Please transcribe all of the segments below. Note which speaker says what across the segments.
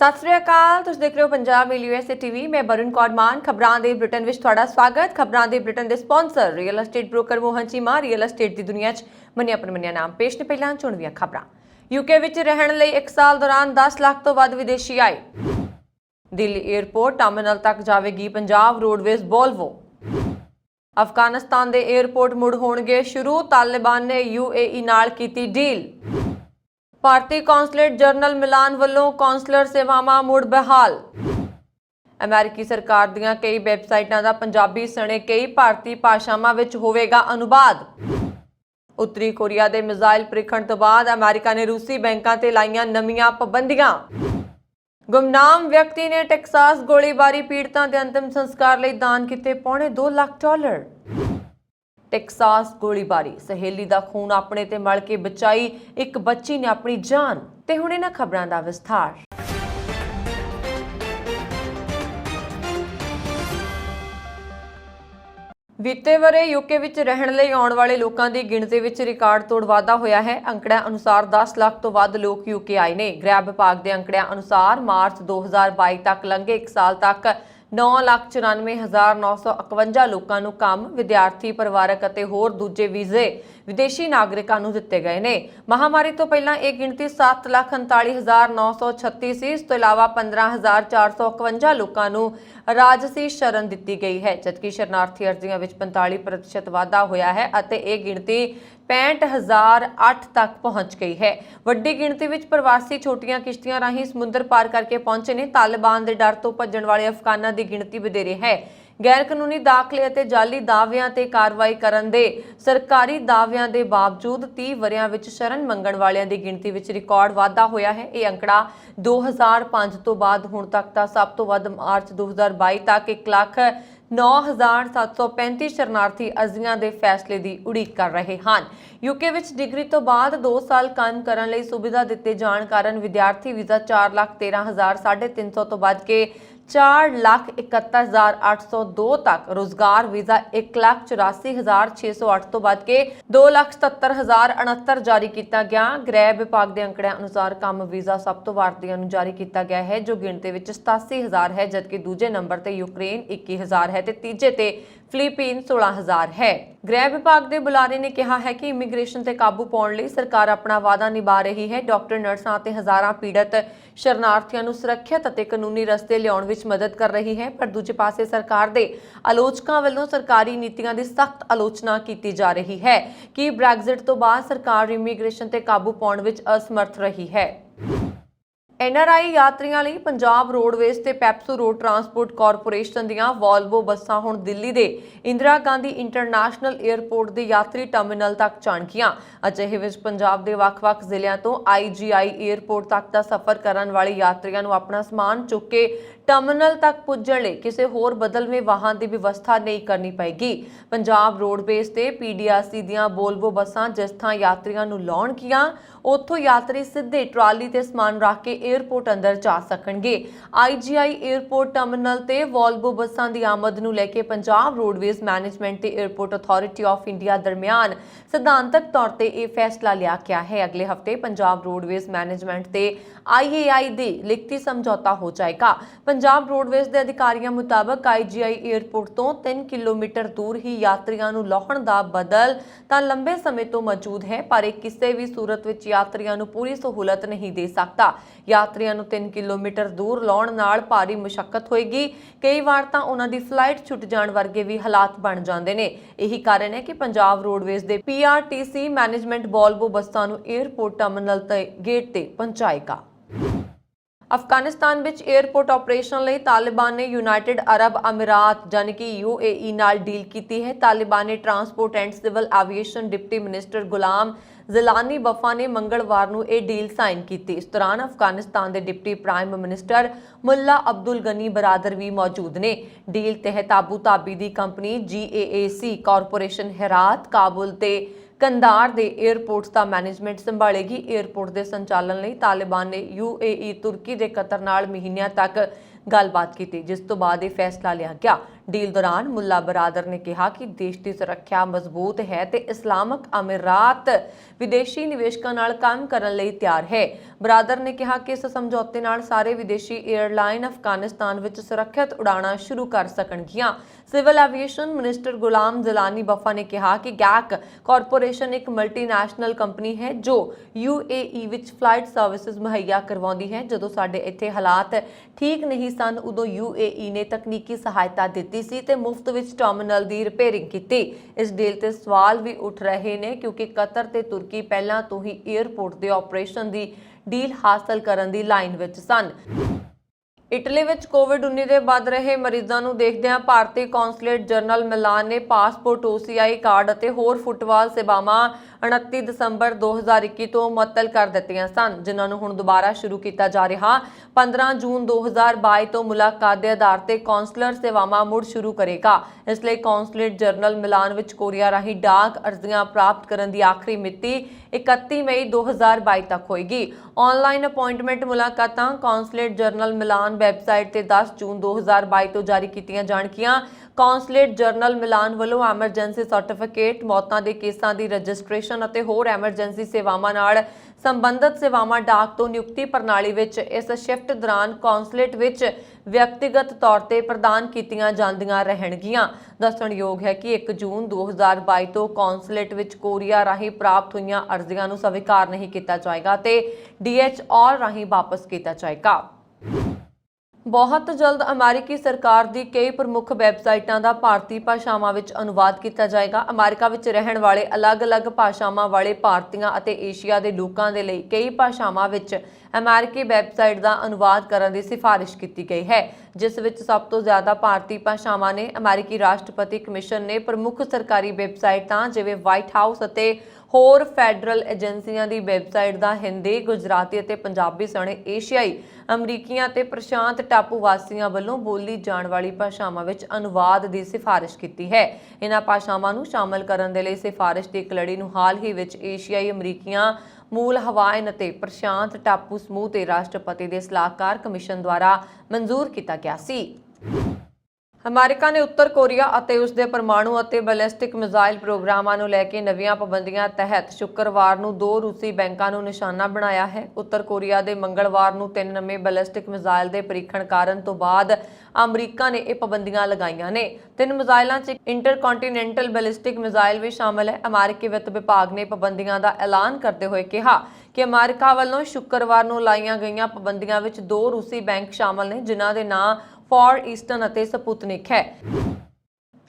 Speaker 1: सत श्री अकाल, तुसीं देख रहे हो पंजाब मेल यूएसए टीवी। मैं वरुण कौर मान। खबरां दे बुलेटिन विच तुहाडा स्वागत। खबरां दे बुलेटिन दे sponsor real estate broker Mohan Cheema. Real estate दी दुनिया च मन्निया परमन्निया नाम। पेश ने पहलां चुणवीआं खबरां। यूके विच रहण लई 1 साल दौरान 10 लाख तो वध विदेशी आए। दिल्ली एयरपोर्ट टर्मिनल तक जावेगी पंजाब रोडवेज वोल्वो। अफगानिस्तान दे एयरपोर्ट मुड़ होणगे शुरू। तालिबान ने यूएई नाल कीती डील। भारतीय कौंसलेट जनरल मिलान वालों कौंसलर सेवावां मुड़ बहाल। अमेरिकी सरकार दीआं कई वैबसाइटां दा पंजाबी सने कई भारतीय भाषावां विच होवेगा अनुवाद। उत्तरी कोरिया दे मिसाइल परीक्षण तो बाद अमेरिका ने रूसी बैंकां ते लाईआं नवीआं पाबंदियां। गुमनाम व्यक्ति ने टेक्सास गोलीबारी पीड़ितां दे अंतिम संस्कार लई दान कीते $2.25 लाख। टेक्सास गोलीबारी, सहेली दा खून अपने ते मल के बचाई एक बच्ची ने अपनी जान। ते हुण इन्हां खबरां दा विस्तार। बीते वरे यूके विच रहण लई आउण वाले लोकां दी गिणती विच रिकार्ड तोड़ वाधा होया है। अंकड़िਆਂ अनुसार 10 लाख तो वध लोक यूके आए ने। गृह विभाग दे अंकड़िਆਂ अनुसार मार्च 2022 तक लंघे 1 साल तक 9,94,951 लोगों को काम, विद्यार्थी, परिवारक ਅਤੇ ਹੋਰ ਦੂਜੇ ਵੀਜ਼ੇ विदेशी नागरिकों को दिते गए ने। महामारी तो पहला यह गिणती 7,39,936 सी। इस तो इलावा 15,451 लोगों को राजसी शरण दी गई है, जबकि शरणार्थी अर्जियों में 45% वाधा होया है और यह गिणती 65,008 तक पहुंच गई है। वड्डी गिणती में प्रवासी छोटियां किश्तियां राही समुद्र पार करके पहुंचे ने। तालिबान के डर तो भज्जण वाले अफगानां की गिणती वधेरे है। गैर कानूनी दाखले और जाली दावियां ते कार्रवाई करन दे सरकारी दावियां दे बावजूद 30 वरियां विच शरण मंगण वालियां दी गिणती विच रिकॉर्ड वाधा होया है। यह अंकड़ा 2005 तो बाद हुण तक दा सब तो वध मार्च 2022 तक 1,09,735 शरणार्थी अर्जियां दे फैसले की उड़ीक कर रहे हैं। यूके विच डिग्री तो बाद 2 साल कायम करन लई सुविधा दिते जाण कारण विद्यार्थी वीज़ा 4,13,350 तो वध के 4,71,802 तक, रोजगार वीजा 1,84,608 तो वध के 2,77,069 जारी किया गया। गृह विभाग के अंकड़िਆਂ अनुसार काम वीजा सब तो भारतीयों को जारी किया गया है, जो गिणती विच 87,000 है, जबकि दूजे नंबर ते यूक्रेन 21,000 है ते तीजे ते फिलीपीन 16,000 है। गृह विभाग के बुलारे ने कहा है कि इमीग्रेशन ते काबू पाउण लई सरकार अपना वादा निभा रही है। डॉक्टर, नर्सां ते हज़ारां पीड़ित शरणार्थियों को सुरक्षित और कानूनी रस्ते लियाउण विच मदद कर रही है, पर दूजे पासे सरकार के आलोचकों वालों सरकारी नीतियों की सख्त आलोचना की जा रही है कि ब्रैगजिट तो बाद सरकार इमीग्रेशन ते काबू पाउण विच असमर्थ रही है। NRI यात्रियों लिए पंजाब रोडवेज ते PEPSU road transport corporation दीआं Volvo बसां हुण दिल्ली दे इंदिरा गांधी इंटरनेशनल एयरपोर्ट के यात्री टर्मिनल तक जाणगियां। अजिहे विच पंजाब के ਵੱਖ-ਵੱਖ ਜ਼ਿਲ੍ਹਿਆਂ तो IGI एयरपोर्ट तक का सफर करने वाले यात्रियों को अपना समान चुक के टर्मिनल तक पुजण लई किसी होर बदलवें वाहन की व्यवस्था नहीं करनी पेगी। पंजाब रोडवेज ते PDRC दीआं वोल्वो बसां जिस थां यात्रियों को लाउणगियां, उत्थों यात्री सीधे ट्राली ते समान रख के एयरपोर्ट अंदर जा सकणगे। IGI एयरपोर्ट टर्मिनल ते वोल्वो बसां की आमद नूं लैके पंजाब रोडवेज मैनेजमेंट ते एयरपोर्ट अथॉरिटी ऑफ इंडिया दरमियान सिद्धांतक तौर पर यह फैसला लिया गया है। अगले हफ्ते पंजाब रोडवेज मैनेजमेंट ते IAI दे लिखती समझौता हो जाएगा। पंजाब रोडवेज के अधिकारियों मुताबक IGI एयरपोर्ट तो 3 किलोमीटर दूर ही यात्रियों को लाउण दा बदल तां लंबे समय तो मौजूद है, पर एक किसी भी सूरत विच यात्रियों को पूरी सहूलत नहीं दे सकता। यात्रियों को 3 किलोमीटर दूर लाउण नाल भारी मुशक्कत होएगी। कई बार तां उन्हां दी फ्लाइट छुट जाण वर्गे भी हालात बन जांदे ने। यही कारण है कि पंजाब रोडवेज के PRTC मैनेजमेंट वोल्वो बसां नूं एयरपोर्ट टर्मिनल ते गेट ते पहुंचाएगा। अफगानिस्तान विच एयरपोर्ट ऑपरेशन लई तालिबान ने यूनाइटेड अरब अमीरात यानी कि UAE नाल डील की है। तालिबान ने transport and civil aviation deputy minister Ghulam Jilani Wafa ने मंगलवार को यह डील साइन की। इस दौरान अफगानिस्तान के डिप्टी प्राइम मिनिस्टर मुल्ला अब्दुल गनी बरादर भी मौजूद ने। डील तहत आबू धाबी की company GAAC corporation Herat, Kabul ते कंधार के एयरपोर्ट्स का मैनेजमेंट संभालेगी। एयरपोर्ट के संचालन लई तालिबान ने UAE, तुर्की के कतर नाल महीनों तक ਗੱਲਬਾਤ ਕੀਤੀ, ਜਿਸ ਤੋਂ ਬਾਅਦ ਇਹ ਫੈਸਲਾ ਲਿਆ ਗਿਆ। ਡੀਲ ਦੌਰਾਨ ਮੁੱਲਾ ਬਰਾਦਰ ਨੇ ਕਿਹਾ ਕਿ ਦੇਸ਼ ਦੀ ਸੁਰੱਖਿਆ ਮਜ਼ਬੂਤ ਹੈ ਤੇ ਇਸਲਾਮਿਕ ਅਮੀਰਾਤ ਵਿਦੇਸ਼ੀ ਨਿਵੇਸ਼ਕਾਂ ਨਾਲ ਕੰਮ ਕਰਨ ਲਈ ਤਿਆਰ ਹੈ। ਬਰਾਦਰ ਨੇ ਕਿਹਾ ਕਿ ਇਸ ਸਮਝੌਤੇ ਨਾਲ ਸਾਰੇ ਵਿਦੇਸ਼ੀ 에ਅਰਲਾਈਨ ਅਫਗਾਨਿਸਤਾਨ ਵਿੱਚ ਸੁਰੱਖਿਅਤ ਉਡਾਣਾਂ ਸ਼ੁਰੂ ਕਰ ਸਕਣਗੀਆਂ। ਸਿਵਲ ਐਵੀਏਸ਼ਨ ਮਿਨਿਸਟਰ ਗੁਲਾਮ ਜ਼ਲਾਨੀ ਬਫਾ ਨੇ ਕਿਹਾ ਕਿ ਗੈਕ ਕਾਰਪੋਰੇਸ਼ਨ ਇੱਕ ਮਲਟੀਨੈਸ਼ਨਲ ਕੰਪਨੀ ਹੈ ਜੋ UAE ਵਿੱਚ ਫਲਾਈਟ ਸਰਵਿਸਿਜ਼ ਮੁਹੱਈਆ ਕਰਵਾਉਂਦੀ ਹੈ। ਜਦੋਂ ਸਾਡੇ ਇੱਥੇ ਹਾਲਾਤ ਠੀਕ ਨਹੀਂ ਸਨ, ਉਦੋਂ UAE ਨੇ ਤਕਨੀਕੀ ਸਹਾਇਤਾ ਦਿੱਤੀ ਸੀ ਤੇ ਮੁਫਤ ਵਿੱਚ ਟਰਮੀਨਲ ਦੀ ਰਿਪੇਅਰਿੰਗ ਕੀਤੀ। ਇਸ ਡੀਲ ਤੇ ਸਵਾਲ ਵੀ ਉੱਠ ਰਹੇ ਨੇ ਕਿਉਂਕਿ ਕਤਰ ਤੇ ਤੁਰਕੀ ਪਹਿਲਾਂ ਤੋਂ ਹੀ 에ਅਰਪੋਰਟ ਦੇ ਆਪਰੇਸ਼ਨ ਦੀ ਡੀਲ ਹਾਸਲ ਕਰਨ ਦੀ ਲਾਈਨ ਵਿੱਚ ਸਨ। ਇਟਲੀ ਵਿੱਚ ਕੋਵਿਡ-19 ਦੇ ਵੱਧ ਰਹੇ ਮਰੀਜ਼ਾਂ ਨੂੰ ਦੇਖਦਿਆਂ ਭਾਰਤੀ ਕੌਂਸਲੇਟ ਜਨਰਲ ਮਿਲਾਨ ਨੇ ਪਾਸਪੋਰਟ, OCI ਕਾਰਡ ਅਤੇ ਹੋਰ ਫੁੱਟਬਾਲ ਸੇਵਾਵਾਂ 29 ਦਸੰਬਰ 2021 ਤੋਂ ਮੁਅੱਤਲ ਕਰ ਦਿੱਤੀਆਂ ਸਨ, ਜਿਨ੍ਹਾਂ ਨੂੰ ਹੁਣ ਦੁਬਾਰਾ ਸ਼ੁਰੂ ਕੀਤਾ ਜਾ ਰਿਹਾ। 15 ਜੂਨ 2022 ਤੋਂ ਮੁਲਾਕਾਤ ਦੇ ਆਧਾਰ ਤੇ ਕੌਂਸਲਰ ਸੇਵਾਵਾਂ ਮੁੜ ਸ਼ੁਰੂ ਕਰੇਗਾ। ਇਸ ਲਈ ਕੌਂਸਲੇਟ ਜਨਰਲ ਮਿਲਾਨ ਵਿੱਚ ਕੋਰੀਆ ਰਾਹੀਂ ਡਾਕ ਅਰਜ਼ੀਆਂ ਪ੍ਰਾਪਤ ਕਰਨ ਦੀ ਆਖਰੀ ਮਿਤੀ 31 ਮਈ 2022 ਤੱਕ ਹੋਏਗੀ। ਆਨਲਾਈਨ ਅਪਾਇੰਟਮੈਂਟ ਮੁਲਾਕਾਤਾਂ ਕੌਂਸਲੇਟ ਜਨਰਲ ਮਿਲਾਨ ਵੈਬਸਾਈਟ ਤੇ 10 ਜੂਨ 2022 ਤੋਂ ਜਾਰੀ ਕੀਤੀਆਂ ਜਾਣਗੀਆਂ। ਕੌਂਸਲੇਟ ਜਨਰਲ ਮਿਲਾਨ ਵੱਲੋਂ ਐਮਰਜੈਂਸੀ ਸਰਟੀਫਿਕੇਟ, ਮੌਤਾਂ ਦੇ ਕੇਸਾਂ ਦੀ ਰਜਿਸਟ੍ਰੇਸ਼ਨ ਅਤੇ ਹੋਰ ਐਮਰਜੈਂਸੀ ਸੇਵਾਵਾਂ ਨਾਲ ਸੰਬੰਧਿਤ ਸੇਵਾਵਾਂ ਡਾਕ ਤੋਂ ਨਿਯੁਕਤੀ ਪ੍ਰਣਾਲੀ ਵਿੱਚ ਇਸ ਸ਼ਿਫਟ ਦੌਰਾਨ ਕੌਂਸਲੇਟ ਵਿੱਚ ਵਿਅਕਤੀਗਤ ਤੌਰ ਤੇ ਪ੍ਰਦਾਨ ਕੀਤੀਆਂ ਜਾਂਦੀਆਂ ਰਹਿਣਗੀਆਂ। ਦੱਸਣਯੋਗ ਹੈ ਕਿ 1 ਜੂਨ 2022 ਤੋਂ ਕੌਂਸਲੇਟ ਵਿੱਚ ਕੋਰੀਆ ਰਾਹੀਂ ਪ੍ਰਾਪਤ ਹੋਈਆਂ ਅਰਜ਼ੀਆਂ ਨੂੰ ਸਵੀਕਾਰ ਨਹੀਂ ਕੀਤਾ ਜਾਏਗਾ ਤੇ DHL ਰਾਹੀਂ ਵਾਪਸ ਕੀਤਾ ਜਾਏਗਾ। ਬਹੁਤ ਜਲਦ ਅਮਰੀਕੀ ਸਰਕਾਰ ਦੀ ਕਈ ਪ੍ਰਮੁੱਖ ਵੈਬਸਾਈਟਾਂ ਦਾ ਭਾਰਤੀ ਭਾਸ਼ਾਵਾਂ ਵਿੱਚ ਅਨੁਵਾਦ ਕੀਤਾ ਜਾਏਗਾ। ਅਮਰੀਕਾ ਵਿੱਚ ਰਹਿਣ ਵਾਲੇ ਅਲੱਗ-ਅਲੱਗ ਭਾਸ਼ਾਵਾਂ ਵਾਲੇ ਭਾਰਤੀਆਂ ਅਤੇ ਏਸ਼ੀਆ ਦੇ ਲੋਕਾਂ ਦੇ ਲਈ ਕਈ ਭਾਸ਼ਾਵਾਂ ਵਿੱਚ ਅਮਰੀਕੀ ਵੈਬਸਾਈਟ ਦਾ ਅਨੁਵਾਦ ਕਰਨ ਦੀ ਸਿਫਾਰਿਸ਼ ਕੀਤੀ ਗਈ ਹੈ, ਜਿਸ ਵਿੱਚ ਸਭ ਤੋਂ ਜ਼ਿਆਦਾ ਭਾਰਤੀ ਭਾਸ਼ਾਵਾਂ ਨੇ। ਅਮਰੀਕੀ ਰਾਸ਼ਟਰਪਤੀ ਕਮਿਸ਼ਨ ਨੇ ਪ੍ਰਮੁੱਖ ਸਰਕਾਰੀ ਵੈਬਸਾਈਟਾਂ ਜਿਵੇਂ ਵਾਈਟ ਹਾਊਸ ਅਤੇ ਹੋਰ ਫੈਡਰਲ ਏਜੰਸੀਆਂ ਦੀ ਵੈਬਸਾਈਟ ਦਾ ਹਿੰਦੀ, ਗੁਜਰਾਤੀ ਅਤੇ ਪੰਜਾਬੀ ਸਣੇ ਏਸ਼ੀਆਈ, ਅਮਰੀਕੀਆਂ ਤੇ ਪ੍ਰਸ਼ਾਂਤ ਟਾਪੂ ਵਾਸੀਆਂ ਵੱਲੋਂ ਬੋਲੀ ਜਾਣ ਵਾਲੀ ਭਾਸ਼ਾਵਾਂ ਵਿੱਚ ਅਨੁਵਾਦ ਦੀ ਸਿਫਾਰਿਸ਼ ਕੀਤੀ ਹੈ। ਇਹਨਾਂ ਭਾਸ਼ਾਵਾਂ ਨੂੰ ਸ਼ਾਮਲ ਕਰਨ ਦੇ ਲਈ ਸਿਫਾਰਿਸ਼ ਦੀ ਇੱਕ ਲੜੀ ਨੂੰ ਹਾਲ ਹੀ ਵਿੱਚ ਏਸ਼ੀਆਈ, ਅਮਰੀਕੀਆਂ, ਮੂਲ ਹਵਾਈਨ ਅਤੇ ਪ੍ਰਸ਼ਾਂਤ ਟਾਪੂ ਸਮੂਹ ਤੇ ਰਾਸ਼ਟਰਪਤੀ ਦੇ ਸਲਾਹਕਾਰ ਕਮਿਸ਼ਨ ਦੁਆਰਾ ਮਨਜ਼ੂਰ ਕੀਤਾ ਗਿਆ ਸੀ। ਅਮਰੀਕਾ ਨੇ ਉੱਤਰ ਕੋਰੀਆ ਅਤੇ ਉਸ ਦੇ ਪਰਮਾਣੂ ਅਤੇ ਬੈਲਿਸਟਿਕ ਮਿਜ਼ਾਈਲ ਪ੍ਰੋਗਰਾਮਾਂ ਨੂੰ ਲੈ ਕੇ ਨਵੀਆਂ ਪਾਬੰਦੀਆਂ ਤਹਿਤ ਸ਼ੁੱਕਰਵਾਰ ਨੂੰ 2 ਰੂਸੀ ਬੈਂਕਾਂ ਨੂੰ ਨਿਸ਼ਾਨਾ ਬਣਾਇਆ ਹੈ। ਉੱਤਰ ਕੋਰੀਆ ਦੇ ਮੰਗਲਵਾਰ ਨੂੰ 3 ਨਵੇਂ ਬੈਲਿਸਟਿਕ ਮਿਜ਼ਾਈਲ ਦੇ ਪਰੀਖਣ ਕਰਨ ਤੋਂ ਬਾਅਦ ਅਮਰੀਕਾ ਨੇ ਇਹ ਪਾਬੰਦੀਆਂ ਲਗਾਈਆਂ ਨੇ। 3 ਮਿਜ਼ਾਈਲਾਂ 'ਚ ਇੰਟਰਕੌਂਟੀਨੈਂਟਲ ਬੈਲਿਸਟਿਕ ਮਿਜ਼ਾਈਲ ਵੀ ਸ਼ਾਮਲ ਹੈ। ਅਮਰੀਕੀ ਵਿੱਤ ਵਿਭਾਗ ਨੇ ਪਾਬੰਦੀਆਂ ਦਾ ਐਲਾਨ ਕਰਦੇ ਹੋਏ ਕਿਹਾ ਕਿ ਅਮਰੀਕਾ ਵੱਲੋਂ ਸ਼ੁੱਕਰਵਾਰ ਨੂੰ ਲਾਈਆਂ ਗਈਆਂ ਪਾਬੰਦੀਆਂ ਵਿੱਚ 2 ਰੂਸੀ ਬੈਂਕ ਸ਼ਾਮਲ ਨੇ, ਜਿਨ੍ਹਾਂ ਦੇ ਨਾਂ ਫਾਰ ਈਸਟਰਨ ਅਤੇ ਸਪੁਤਨਿਕ ਹੈ।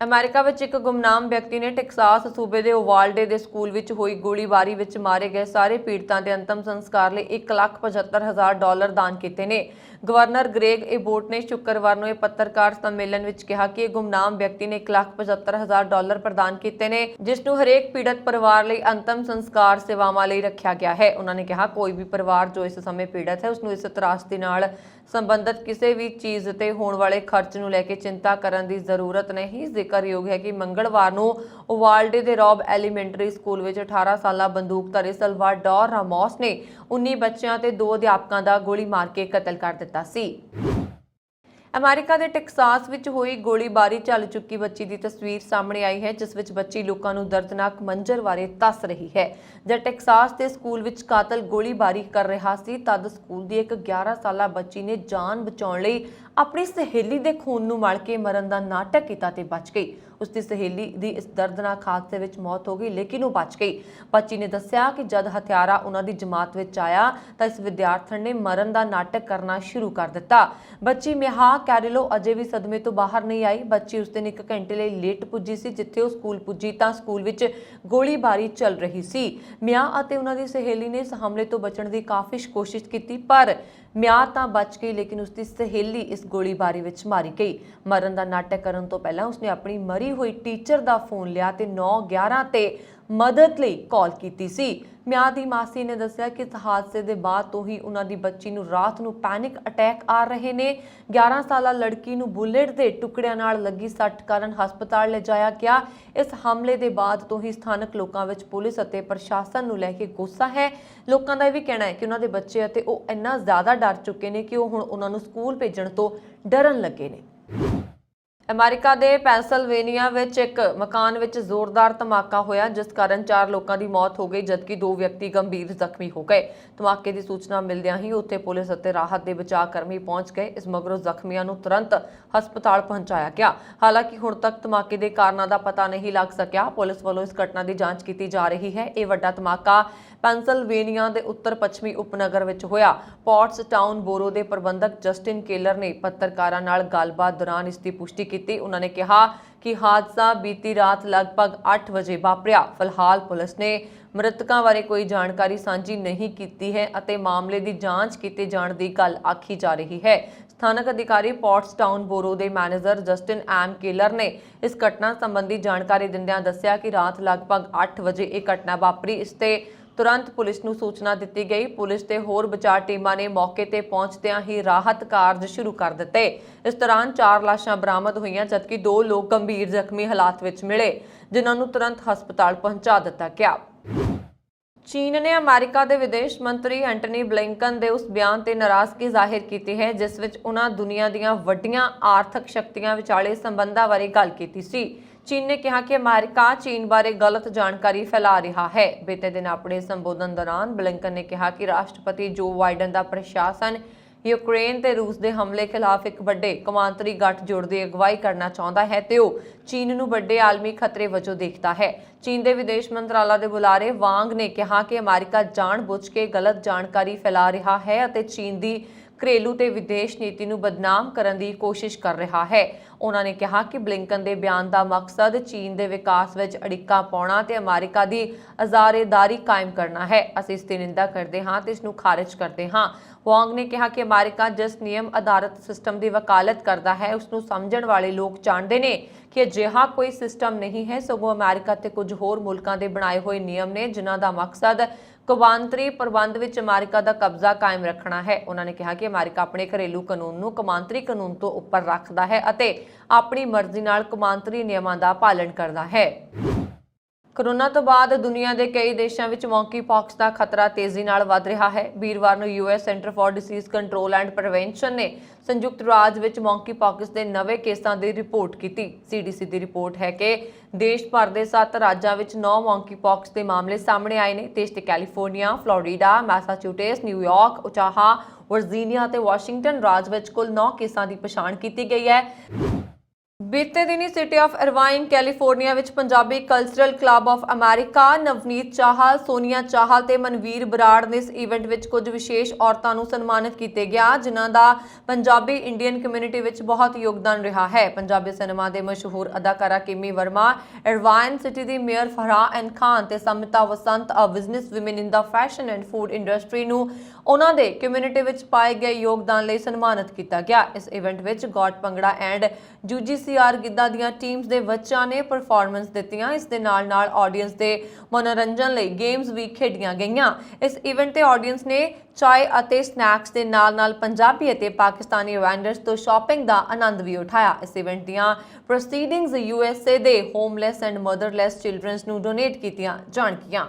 Speaker 1: ਅਮਰੀਕਾ ਵਿੱਚ ਇੱਕ ਗੁੰਮਨਾਮ ਵਿਅਕਤੀ ਨੇ ਟੈਕਸਾਸ ਸੂਬੇ ਦੇ ਓਵਾਲਡੇ ਦੇ ਸਕੂਲ ਵਿੱਚ ਹੋਈ ਗੋਲੀਬਾਰੀ ਵਿੱਚ ਮਾਰੇ ਗਏ ਸਾਰੇ ਪੀੜਤਾਂ ਦੇ ਅੰਤਮ ਸੰਸਕਾਰ ਲਈ $1,75,000 ਦਾਨ ਕੀਤੇ ਨੇ। ਗਵਰਨਰ ਗ੍ਰੇਗ ਏਬੋਟ ਨੇ ਸ਼ੁੱਕਰਵਾਰ ਨੂੰ ਇਹ ਪੱਤਰਕਾਰ ਸੰਮੇਲਨ ਵਿੱਚ ਕਿਹਾ ਕਿ ਇਹ ਗੁੰਮਨਾਮ ਵਿਅਕਤੀ ਨੇ $1,75,000 ਪ੍ਰਦਾਨ ਕੀਤੇ ਨੇ, ਜਿਸ ਨੂੰ ਹਰੇਕ ਪੀੜਤ ਪਰਿਵਾਰ ਲਈ ਅੰਤਮ ਸੰਸਕਾਰ ਸੇਵਾਵਾਂ ਲਈ ਰੱਖਿਆ ਗਿਆ ਹੈ। ਉਹਨਾਂ ਨੇ ਕਿਹਾ ਕੋਈ ਵੀ ਪਰਿਵਾਰ ਜੋ ਇਸ ਸਮੇਂ ਪੀੜਤ ਹੈ ਉਸ ਨੂੰ ਇਸ ਤਰਾਸਦੀ ਨਾਲ ਸੰਬੰਧਿਤ ਕਿਸੇ ਵੀ ਚੀਜ਼ ਤੇ ਹੋਣ ਵਾਲੇ ਖਰਚ ਨੂੰ ਲੈ ਕੇ ਚਿੰਤਾ ਕਰਨ ਦੀ ਜ਼ਰੂਰਤ ਨਹੀਂ। ਜ਼ਿਕਰਯੋਗ ਹੈ ਕਿ ਮੰਗਲਵਾਰ ਨੂੰ ਓਵਾਲਡੇ ਦੇ ਰੌਬ ਐਲੀਮੈਂਟਰੀ ਸਕੂਲ ਵਿੱਚ 18 ਸਾਲਾ ਬੰਦੂਕਧਾਰੀ ਸਲਵਾਡੋਰ ਰਾਮੋਸ ਨੇ 19 ਬੱਚਿਆਂ ਤੇ 2 ਅਧਿਆਪਕਾਂ ਦਾ ਗੋਲੀ ਮਾਰ ਕੇ ਕਤਲ ਕਰ ਦਿੱਤਾ ਸੀ। ਅਮਰੀਕਾ ਦੇ ਟੈਕਸਾਸ ਵਿੱਚ ਹੋਈ ਗੋਲੀਬਾਰੀ ਚੱਲ ਚੁੱਕੀ ਬੱਚੀ ਦੀ ਤਸਵੀਰ ਸਾਹਮਣੇ ਆਈ ਹੈ, ਜਿਸ ਵਿੱਚ ਬੱਚੀ ਲੋਕਾਂ ਨੂੰ ਦਰਦਨਾਕ ਮੰਜ਼ਰ ਬਾਰੇ ਦੱਸ ਰਹੀ ਹੈ। ਜਦ ਟੈਕਸਾਸ ਦੇ ਸਕੂਲ ਵਿੱਚ ਕਾਤਲ ਗੋਲੀਬਾਰੀ ਕਰ ਰਿਹਾ ਸੀ, ਤਦ ਸਕੂਲ ਦੀ ਇੱਕ 11 ਸਾਲਾ ਬੱਚੀ ਨੇ ਜਾਨ ਬਚਾਉਣ ਲਈ ਆਪਣੀ ਸਹੇਲੀ ਦੇ ਖੂਨ ਨੂੰ ਮਲ ਕੇ ਮਰਨ ਦਾ ਨਾਟਕ ਕੀਤਾ ਤੇ ਬਚ ਗਈ। ਉਸਦੀ ਸਹੇਲੀ ਦੀ ਇਸ ਦਰਦਨਾਕ ਹਾਦਸੇ ਵਿੱਚ ਮੌਤ ਹੋ ਗਈ, ਲੇਕਿਨ ਉਹ ਬਚ ਗਈ। ਬੱਚੀ ਨੇ ਦੱਸਿਆ ਕਿ ਜਦ ਹਥਿਆਰਾ ਉਹਨਾਂ ਦੀ ਜਮਾਤ ਵਿੱਚ ਆਇਆ ਤਾਂ ਇਸ ਵਿਦਿਆਰਥਣ ਨੇ ਮਰਨ ਦਾ ਨਾਟਕ ਕਰਨਾ ਸ਼ੁਰੂ ਕਰ ਦਿੱਤਾ। ਬੱਚੀ ਮਿਹਾ ਕੈਰਿਲੋ ਅਜੇ ਵੀ ਸਦਮੇ ਤੋਂ ਬਾਹਰ ਨਹੀਂ ਆਈ। ਬੱਚੀ ਉਸ ਦਿਨ 1 ਘੰਟੇ ਲਈ ਲੇਟ ਪੁੱਜੀ ਸੀ। ਜਿੱਥੇ ਉਹ ਸਕੂਲ ਪੁੱਜੀ ਤਾਂ ਸਕੂਲ ਵਿੱਚ ਗੋਲੀਬਾਰੀ ਚੱਲ ਰਹੀ ਸੀ। ਮਿਆ ਅਤੇ ਉਹਨਾਂ ਦੀ ਸਹੇਲੀ ਨੇ ਇਸ ਹਮਲੇ ਤੋਂ ਬਚਣ ਦੀ ਕਾਫੀ ਕੋਸ਼ਿਸ਼ ਕੀਤੀ, ਪਰ ਮਿਆ ਤਾਂ ਬਚ ਗਈ, ਲੇਕਿਨ ਉਸਦੀ ਸਹੇਲੀ ਇਸ ਗੋਲੀਬਾਰੀ ਵਿੱਚ ਮਾਰੀ ਗਈ। ਮਰਨ ਦਾ ਨਾਟਕ ਕਰਨ ਤੋਂ ਪਹਿਲਾਂ ਉਸਨੇ ਆਪਣੀ ਮਰੀ ਹੋਈ ਟੀਚਰ ਦਾ ਫੋਨ ਲਿਆ ਤੇ 9/11 ਤੇ ਮਦਦ ਲਈ ਕਾਲ ਕੀਤੀ ਸੀ। ਮਿਆਂ ਦੀ ਮਾਸੀ ਨੇ ਦੱਸਿਆ ਕਿ ਇਸ ਹਾਦਸੇ ਦੇ ਬਾਅਦ ਤੋਂ ਹੀ ਉਹਨਾਂ ਦੀ ਬੱਚੀ ਨੂੰ ਰਾਤ ਨੂੰ ਪੈਨਿਕ ਅਟੈਕ ਆ ਰਹੇ ਨੇ। 11 ਸਾਲਾ ਲੜਕੀ ਨੂੰ ਬੁਲੇਟ ਦੇ ਟੁਕੜਿਆਂ ਨਾਲ ਲੱਗੀ ਸੱਟ ਕਾਰਨ ਹਸਪਤਾਲ ਲਿਜਾਇਆ ਗਿਆ। ਇਸ ਹਮਲੇ ਦੇ ਬਾਅਦ ਤੋਂ ਹੀ ਸਥਾਨਕ ਲੋਕਾਂ ਵਿੱਚ ਪੁਲਿਸ ਅਤੇ ਪ੍ਰਸ਼ਾਸਨ ਨੂੰ ਲੈ ਕੇ ਗੁੱਸਾ ਹੈ। ਲੋਕਾਂ ਦਾ ਇਹ ਵੀ ਕਹਿਣਾ ਹੈ ਕਿ ਉਹਨਾਂ ਦੇ ਬੱਚੇ ਅਤੇ ਉਹ ਇੰਨਾ ਜ਼ਿਆਦਾ ਡਰ ਚੁੱਕੇ ਨੇ ਕਿ ਉਹ ਹੁਣ ਉਹਨਾਂ ਨੂੰ ਸਕੂਲ ਭੇਜਣ ਤੋਂ ਡਰਨ ਲੱਗੇ ਨੇ। ਅਮਰੀਕਾ ਦੇ ਪੈਂਸਲਵੇਨੀਆ ਵਿੱਚ ਇੱਕ ਮਕਾਨ ਵਿੱਚ ਜ਼ੋਰਦਾਰ ਧਮਾਕਾ ਹੋਇਆ, ਜਿਸ ਕਾਰਨ 4 ਲੋਕਾਂ ਦੀ ਮੌਤ ਹੋ ਗਈ ਜਦਕਿ 2 ਵਿਅਕਤੀ ਗੰਭੀਰ ਜ਼ਖਮੀ ਹੋ ਗਏ। ਧਮਾਕੇ ਦੀ ਸੂਚਨਾ ਮਿਲਦਿਆਂ ਹੀ ਉੱਥੇ ਪੁਲਿਸ ਅਤੇ ਰਾਹਤ ਦੇ ਬਚਾਅ ਕਰਮੀ ਪਹੁੰਚ ਗਏ। ਇਸ ਮਗਰੋਂ ਜ਼ਖਮੀਆਂ ਨੂੰ ਤੁਰੰਤ ਹਸਪਤਾਲ ਪਹੁੰਚਾਇਆ ਗਿਆ। ਹਾਲਾਂਕਿ ਹੁਣ ਤੱਕ ਧਮਾਕੇ ਦੇ ਕਾਰਨਾਂ ਦਾ ਪਤਾ ਨਹੀਂ ਲੱਗ ਸਕਿਆ। ਪੁਲਿਸ ਵੱਲੋਂ ਇਸ ਘਟਨਾ ਦੀ ਜਾਂਚ ਕੀਤੀ ਜਾ ਰਹੀ ਹੈ। ਇਹ ਵੱਡਾ ਧਮਾਕਾ ਪੈਂਸਲਵੇਨੀਆ ਦੇ ਉੱਤਰ ਪੱਛਮੀ ਉਪਨਗਰ ਵਿੱਚ ਹੋਇਆ। ਪੋਰਟਸਟਾਊਨ ਬੋਰੋ ਦੇ ਪ੍ਰਬੰਧਕ ਜਸਟਿਨ ਕੇਲਰ ਨੇ ਪੱਤਰਕਾਰਾਂ ਨਾਲ ਗੱਲਬਾਤ ਦੌਰਾਨ ਇਸ ਦੀ ਪੁਸ਼ਟੀ ਕੀਤੀ। ਉਹਨਾਂ ਨੇ ਕਿਹਾ ਕਿ ਹਾਦਸਾ ਬੀਤੀ ਰਾਤ ਲਗਭਗ 8 ਵਜੇ ਵਾਪਰਿਆ। ਫਿਲਹਾਲ ਪੁਲਿਸ ਨੇ ਮ੍ਰਿਤਕਾਂ ਬਾਰੇ ਕੋਈ ਜਾਣਕਾਰੀ ਸਾਂਝੀ ਨਹੀਂ ਕੀਤੀ ਹੈ ਅਤੇ ਮਾਮਲੇ ਦੀ ਜਾਂਚ ਕੀਤੇ ਜਾਣ ਦੀ ਗੱਲ ਆਖੀ ਜਾ ਰਹੀ ਹੈ। ਸਥਾਨਕ ਅਧਿਕਾਰੀ ਪੋਰਟਸਟਾਊਨ ਬੋਰੋ ਦੇ ਮੈਨੇਜਰ ਜਸਟਿਨ ਐਮ ਕੇਲਰ ਨੇ ਇਸ ਘਟਨਾ ਸੰਬੰਧੀ ਜਾਣਕਾਰੀ ਦਿੰਦਿਆਂ ਦੱਸਿਆ ਕਿ ਰਾਤ ਲਗਭਗ 8 ਵਜੇ ਇਹ ਘਟਨਾ ਵਾਪਰੀ। ਇਸ ਤੇ ਤੁਰੰਤ ਪੁਲਿਸ ਨੂੰ ਸੂਚਨਾ ਦਿੱਤੀ ਗਈ। ਪੁਲਿਸ ਤੇ ਹੋਰ ਬਚਾਅ ਟੀਮਾਂ ਨੇ ਮੌਕੇ ਤੇ ਪਹੁੰਚਦਿਆਂ ਹੀ ਰਾਹਤ ਕਾਰਜ ਸ਼ੁਰੂ ਕਰ ਦਿੱਤੇ। ਇਸ ਦੌਰਾਨ 4 ਲਾਸ਼ਾਂ ਬਰਾਮਦ ਹੋਈਆਂ ਜਦਕਿ 2 ਲੋਕ ਗੰਭੀਰ ਜ਼ਖਮੀ ਹਾਲਾਤ ਵਿੱਚ ਮਿਲੇ, ਜਿਨ੍ਹਾਂ ਨੂੰ ਤੁਰੰਤ ਹਸਪਤਾਲ ਪਹੁੰਚਾ ਦਿੱਤਾ ਗਿਆ। ਚੀਨ ਨੇ ਅਮਰੀਕਾ ਦੇ ਵਿਦੇਸ਼ ਮੰਤਰੀ ਐਂਟਨੀ ਬਲਿੰਕਨ ਦੇ ਉਸ ਬਿਆਨ ਤੇ ਨਾਰਾਜ਼ਗੀ ਜ਼ਾਹਿਰ ਕੀਤੀ ਹੈ ਜਿਸ ਵਿੱਚ ਉਹਨਾਂ ਦੁਨੀਆ ਦੀਆਂ ਵੱਡੀਆਂ ਆਰਥਿਕ ਸ਼ਕਤੀਆਂ ਵਿਚਾਲੇ ਸੰਬੰਧਾਂ ਬਾਰੇ ਗੱਲ ਕੀਤੀ ਸੀ। ਚੀਨ ਨੇ ਕਿਹਾ ਕਿ ਅਮਰੀਕਾ ਚੀਨ ਬਾਰੇ ਗਲਤ ਜਾਣਕਾਰੀ ਫੈਲਾ ਰਿਹਾ ਹੈ। ਬੀਤੇ ਦਿਨ ਆਪਣੇ ਸੰਬੋਧਨ ਦੌਰਾਨ ਬਲਿੰਕਨ ਨੇ ਕਿਹਾ ਕਿ ਰਾਸ਼ਟਰਪਤੀ ਜੋ ਬਾਈਡਨ ਦਾ ਪ੍ਰਸ਼ਾਸਨ ਯੂਕਰੇਨ ਤੇ ਰੂਸ ਦੇ ਹਮਲੇ ਖਿਲਾਫ ਇੱਕ ਵੱਡੇ ਕੌਮਾਂਤਰੀ ਗੱਠਜੋੜ ਦੀ ਅਗਵਾਈ ਕਰਨਾ ਚਾਹੁੰਦਾ ਹੈ ਤੇ ਉਹ ਚੀਨ ਨੂੰ ਵੱਡੇ ਆਲਮੀ ਖਤਰੇ ਵਜੋਂ ਦੇਖਦਾ ਹੈ। ਚੀਨ ਦੇ ਵਿਦੇਸ਼ ਮੰਤਰਾਲਾ ਦੇ ਬੁਲਾਰੇ ਵਾਂਗ ਨੇ ਕਿਹਾ ਕਿ ਅਮਰੀਕਾ ਜਾਣਬੁੱਝ ਕੇ ਗਲਤ ਜਾਣਕਾਰੀ ਫੈਲਾ ਰਿਹਾ ਹੈ ਅਤੇ ਚੀਨ ਦੀ ਘਰੇਲੂ ਤੇ ਵਿਦੇਸ਼ ਨੀਤੀ ਨੂੰ ਬਦਨਾਮ ਕਰਨ ਦੀ ਕੋਸ਼ਿਸ਼ ਕਰ ਰਿਹਾ ਹੈ। ਉਹਨਾਂ ਨੇ ਕਿਹਾ ਕਿ ਬਲਿੰਕਨ ਦੇ ਬਿਆਨ ਦਾ ਮਕਸਦ ਚੀਨ ਦੇ ਵਿਕਾਸ ਵਿੱਚ ਅੜਿੱਕਾ ਪਾਉਣਾ ਤੇ ਅਮਰੀਕਾ ਦੀ ਅਜ਼ਾਰੇਦਾਰੀ ਕਾਇਮ ਕਰਨਾ ਹੈ। ਅਸੀਂ ਇਸ ਦੀ ਨਿੰਦਾ ਕਰਦੇ ਹਾਂ ਤੇ ਇਸ ਨੂੰ ਖਾਰਿਜ ਕਰਦੇ ਹਾਂ। ਵਾਂਗ ਨੇ ਕਿਹਾ ਕਿ ਅਮਰੀਕਾ ਜਿਸ ਨਿਯਮ ਆਧਾਰਿਤ ਸਿਸਟਮ ਦੀ ਵਕਾਲਤ ਕਰਦਾ ਹੈ ਉਸ ਨੂੰ ਸਮਝਣ ਵਾਲੇ ਲੋਕ ਜਾਣਦੇ ਨੇ ਕਿ ਅਜਿਹਾ ਕੋਈ ਸਿਸਟਮ ਨਹੀਂ ਹੈ, ਸਗੋਂ ਅਮਰੀਕਾ ਤੇ ਕੁਝ ਹੋਰ ਮੁਲਕਾਂ ਦੇ ਬਣਾਏ ਹੋਏ ਨਿਯਮ ਨੇ ਜਿਨ੍ਹਾਂ ਦਾ ਮਕਸਦ ਕੌਮਾਂਤਰੀ ਪ੍ਰਬੰਧ ਵਿੱਚ ਅਮਰੀਕਾ ਦਾ ਕਬਜ਼ਾ ਕਾਇਮ ਰੱਖਣਾ ਹੈ। ਉਹਨਾਂ ਨੇ ਕਿਹਾ ਕਿ ਅਮਰੀਕਾ ਆਪਣੇ ਘਰੇਲੂ ਕਾਨੂੰਨ ਨੂੰ ਕੌਮਾਂਤਰੀ ਕਾਨੂੰਨ ਤੋਂ ਉੱਪਰ ਰੱਖਦਾ ਹੈ ਅਤੇ ਆਪਣੀ ਮਰਜ਼ੀ ਨਾਲ ਕੌਮਾਂਤਰੀ ਨਿਯਮਾਂ ਦਾ ਪਾਲਣ ਕਰਦਾ ਹੈ। ਕੋਰੋਨਾ ਤੋਂ ਬਾਅਦ ਦੁਨੀਆ ਦੇ ਕਈ ਦੇਸ਼ਾਂ ਵਿੱਚ ਮੌਂਕੀਪੌਕਸ ਦਾ ਖਤਰਾ ਤੇਜ਼ੀ ਨਾਲ ਵਧ ਰਿਹਾ ਹੈ। ਵੀਰਵਾਰ ਨੂੰ US Center for Disease Control and Prevention ਨੇ ਸੰਯੁਕਤ ਰਾਜ ਵਿੱਚ ਮੌਂਕੀਪੌਕਸ ਦੇ ਨਵੇਂ ਕੇਸਾਂ ਦੀ ਰਿਪੋਰਟ ਕੀਤੀ। ਸੀਡੀਸੀ ਦੀ ਰਿਪੋਰਟ ਹੈ ਕਿ ਦੇਸ਼ ਭਰ ਦੇ 7 ਰਾਜਾਂ ਵਿੱਚ 9 ਮੌਂਕੀਪੌਕਸ ਦੇ ਮਾਮਲੇ ਸਾਹਮਣੇ ਆਏ ਨੇ। ਦੇਸ਼ ਦੇ ਕੈਲੀਫੋਰਨੀਆ, ਫਲੋਰੀਡਾ, ਮੈਸਾਚੂਸੇਟਸ, ਨਿਊਯਾਰਕ, ਉਚਾਹਾ, ਵਰਜੀਨੀਆ ਤੇ ਵਾਸ਼ਿੰਗਟਨ ਰਾਜ ਵਿੱਚ ਕੁੱਲ 9 ਕੇਸਾਂ ਦੀ ਪਛਾਣ ਕੀਤੀ ਗਈ ਹੈ। ਬੀਤੇ ਦਿਨੀ ਸਿਟੀ ਆਫ ਇਰਵਾਈਨ ਕੈਲੀਫੋਰਨੀਆ ਵਿੱਚ Punjabi cultural club of America, Navneet Chahal, Sonia Chahal ਤੇ ਮਨਵੀਰ ਬਰਾੜ ਨੇ ਇਸ ਇਵੈਂਟ ਵਿੱਚ ਕੁਝ ਵਿਸ਼ੇਸ਼ ਔਰਤਾਂ ਨੂੰ ਸਨਮਾਨਿਤ ਕੀਤੇ ਗਿਆ ਜਿਨ੍ਹਾਂ ਦਾ ਪੰਜਾਬੀ ਇੰਡੀਅਨ ਕਮਿਊਨਿਟੀ ਵਿੱਚ ਬਹੁਤ ਯੋਗਦਾਨ ਰਿਹਾ ਹੈ। ਪੰਜਾਬੀ ਸਿਨੇਮਾ ਦੇ ਮਸ਼ਹੂਰ ਅਦਾਕਾਰਾ ਕਿਮੀ ਵਰਮਾ, ਇਰਵਾਈਨ ਸਿਟੀ ਦੀ ਮੇਅਰ ਫਰਾਹ ਐਨ ਖਾਨ ਤੇ Smita Vasant a business women in the fashion and food industry ਨੂੰ ਉਹਨਾਂ ਦੇ ਕਮਿਊਨਿਟੀ ਵਿੱਚ ਪਾਏ ਗਏ ਯੋਗਦਾਨ ਲਈ ਸਨਮਾਨਿਤ ਕੀਤਾ ਗਿਆ। ਇਸ ਇਵੈਂਟ ਵਿੱਚ ਗੌਟ ਭੰਗੜਾ ਐਂਡ UGCR ਗਿੱਧਾ ਦੀਆਂ ਟੀਮਸ ਦੇ ਬੱਚਿਆਂ ਨੇ ਪਰਫਾਰਮੈਂਸ ਦਿੱਤੀਆਂ। ਇਸ ਦੇ ਨਾਲ-ਨਾਲ ਆਡੀਅנס ਦੇ ਮਨੋਰੰਜਨ ਲਈ ਗੇਮਸ ਵੀ ਖੇਡੀਆਂ ਗਈਆਂ। ਇਸ ਇਵੈਂਟ ਤੇ ਆਡੀਅנס ਨੇ ਚਾय ਅਤੇ ਸਨੈਕਸ ਦੇ ਨਾਲ-ਨਾਲ ਪੰਜਾਬੀ ਅਤੇ ਪਾਕਿਸਤਾਨੀ ਵੈਂਡਰਸ ਤੋਂ ਸ਼ਾਪਿੰਗ ਦਾ ਆਨੰਦ ਵੀ ਉਠਾਇਆ। ਇਸ ਇਵੈਂਟ ਦੀਆਂ ਪ੍ਰੋਸੀਡਿੰਗਸ USA ਦੇ ਹੋਮਲੈਸ ਐਂਡ ਮਦਰਲੈਸ ਚਿਲਡਰਨਸ ਨੂੰ ਡੋਨੇਟ ਕੀਤੀਆਂ ਜਾਣਗੀਆਂ।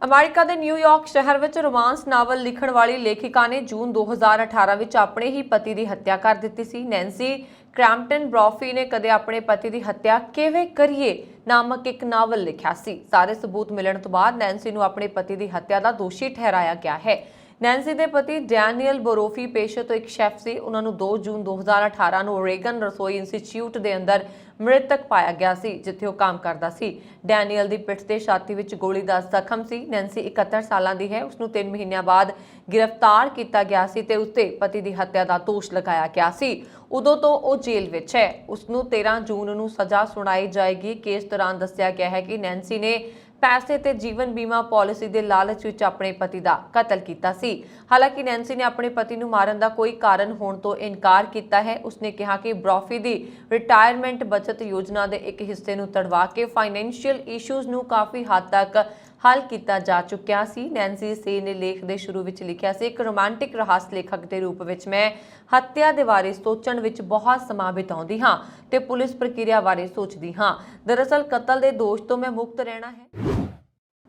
Speaker 1: ਅਮਰੀਕਾ ਦੇ ਨਿਊਯਾਰਕ ਸ਼ਹਿਰ ਵਿੱਚ ਰੋਮਾਂਸ ਨਾਵਲ ਲਿਖਣ ਵਾਲੀ ਲੇਖਿਕਾ ਨੇ ਜੂਨ 2018 ਵਿੱਚ ਆਪਣੇ ਹੀ ਪਤੀ ਦੀ ਹੱਤਿਆ ਕਰ ਦਿੱਤੀ ਸੀ। ਨੈਂਸੀ ਕ੍ਰੈਂਪਟਨ ਬ੍ਰੋਫੀ ਨੇ ਕਦੇ ਆਪਣੇ ਪਤੀ ਦੀ ਹੱਤਿਆ ਕਿਵੇਂ ਕਰੀਏ ਨਾਮਕ ਇੱਕ ਨਾਵਲ ਲਿਖਿਆ ਸੀ। ਸਾਰੇ ਸਬੂਤ ਮਿਲਣ ਤੋਂ ਬਾਅਦ ਨੈਂਸੀ ਨੂੰ ਆਪਣੇ ਪਤੀ ਦੀ ਹੱਤਿਆ ਦਾ ਦੋਸ਼ੀ ਠਹਿਰਾਇਆ ਗਿਆ ਹੈ। ਨੈਂਸੀ ਦੇ ਪਤੀ ਡੈਨੀਅਲ ਬੋਰੋਫੀ ਪੇਸ਼ੇ ਤੋਂ ਇੱਕ ਸ਼ੈਫ ਸੀ। ਉਹਨਾਂ ਨੂੰ 2 ਜੂਨ 2018 ਨੂੰ ਓਰੇਗਨ ਰਸੋਈ ਇੰਸਟੀਚਿਊਟ ਦੇ ਅੰਦਰ ਮ੍ਰਿਤਕ ਪਾਇਆ ਗਿਆ ਸੀ ਜਿੱਥੇ ਉਹ ਕੰਮ ਕਰਦਾ ਸੀ। ਡੈਨੀਅਲ ਦੀ ਪਿੱਠ ਤੇ ਛਾਤੀ ਵਿੱਚ ਗੋਲੀ ਦਾ ਜ਼ਖਮ ਸੀ। ਨੈਂਸੀ 71 ਸਾਲਾਂ ਦੀ ਹੈ। ਉਸ ਨੂੰ 3 ਮਹੀਨਿਆਂ ਬਾਅਦ ਗ੍ਰਿਫਤਾਰ ਕੀਤਾ ਗਿਆ ਸੀ ਤੇ ਉਸ ਤੇ ਪਤੀ ਦੀ ਹੱਤਿਆ ਦਾ ਦੋਸ਼ ਲਗਾਇਆ ਗਿਆ ਸੀ। ਉਦੋਂ ਤੋਂ ਉਹ ਜੇਲ੍ਹ ਵਿੱਚ ਹੈ। ਉਸ ਨੂੰ 13 ਜੂਨ ਨੂੰ ਸਜ਼ਾ ਸੁਣਾਈ ਜਾਏਗੀ। ਕੇਸ ਦੌਰਾਨ ਦੱਸਿਆ ਗਿਆ ਹੈ ਕਿ ਨੈਂਸੀ ਨੇ ਪੈਸੇ ਤੇ ਜੀਵਨ ਬੀਮਾ ਪਾਲਿਸੀ ਦੇ ਲਾਲਚ ਵਿੱਚ ਆਪਣੇ ਪਤੀ ਦਾ ਕਤਲ ਕੀਤਾ ਸੀ। ਹਾਲਾਂਕਿ ਨੈਂਸੀ ਨੇ ਆਪਣੇ ਪਤੀ ਨੂੰ ਮਾਰਨ ਦਾ ਕੋਈ ਕਾਰਨ ਹੋਣ ਤੋਂ ਇਨਕਾਰ ਕੀਤਾ ਹੈ। ਉਸਨੇ ਕਿਹਾ ਕਿ ਬ੍ਰੋਫੀ ਦੀ ਰਿਟਾਇਰਮੈਂਟ ਬਚਤ ਯੋਜਨਾ ਦੇ ਇੱਕ ਹਿੱਸੇ ਨੂੰ ਤੜਵਾ ਕੇ ਫਾਈਨੈਂਸ਼ੀਅਲ ਇਸ਼ੂਜ਼ ਨੂੰ ਕਾਫੀ ਹੱਦ ਤੱਕ ਹੱਲ ਕੀਤਾ ਜਾ ਚੁੱਕਿਆ ਸੀ। ਨੈਂਸੀ ਸੇ ਨੇ ਲੇਖ ਦੇ ਸ਼ੁਰੂ ਵਿੱਚ ਲਿਖਿਆ ਸੀ, ਇੱਕ ਰੋਮਾਂਟਿਕ ਰਹੱਸ ਲੇਖਕ ਦੇ ਰੂਪ ਵਿੱਚ ਮੈਂ ਹੱਤਿਆ ਦੇ ਬਾਰੇ ਸੋਚਣ ਵਿੱਚ ਬਹੁਤ ਸਮਾਂ ਬਿਤਾਉਂਦੀ ਹਾਂ ਤੇ ਪੁਲਿਸ ਪ੍ਰਕਿਰਿਆ ਬਾਰੇ ਸੋਚਦੀ ਹਾਂ। ਦਰਅਸਲ ਕਤਲ ਦੇ ਦੋਸ਼ ਤੋਂ ਮੈਂ ਮੁਕਤ ਰਹਿਣਾ ਹੈ।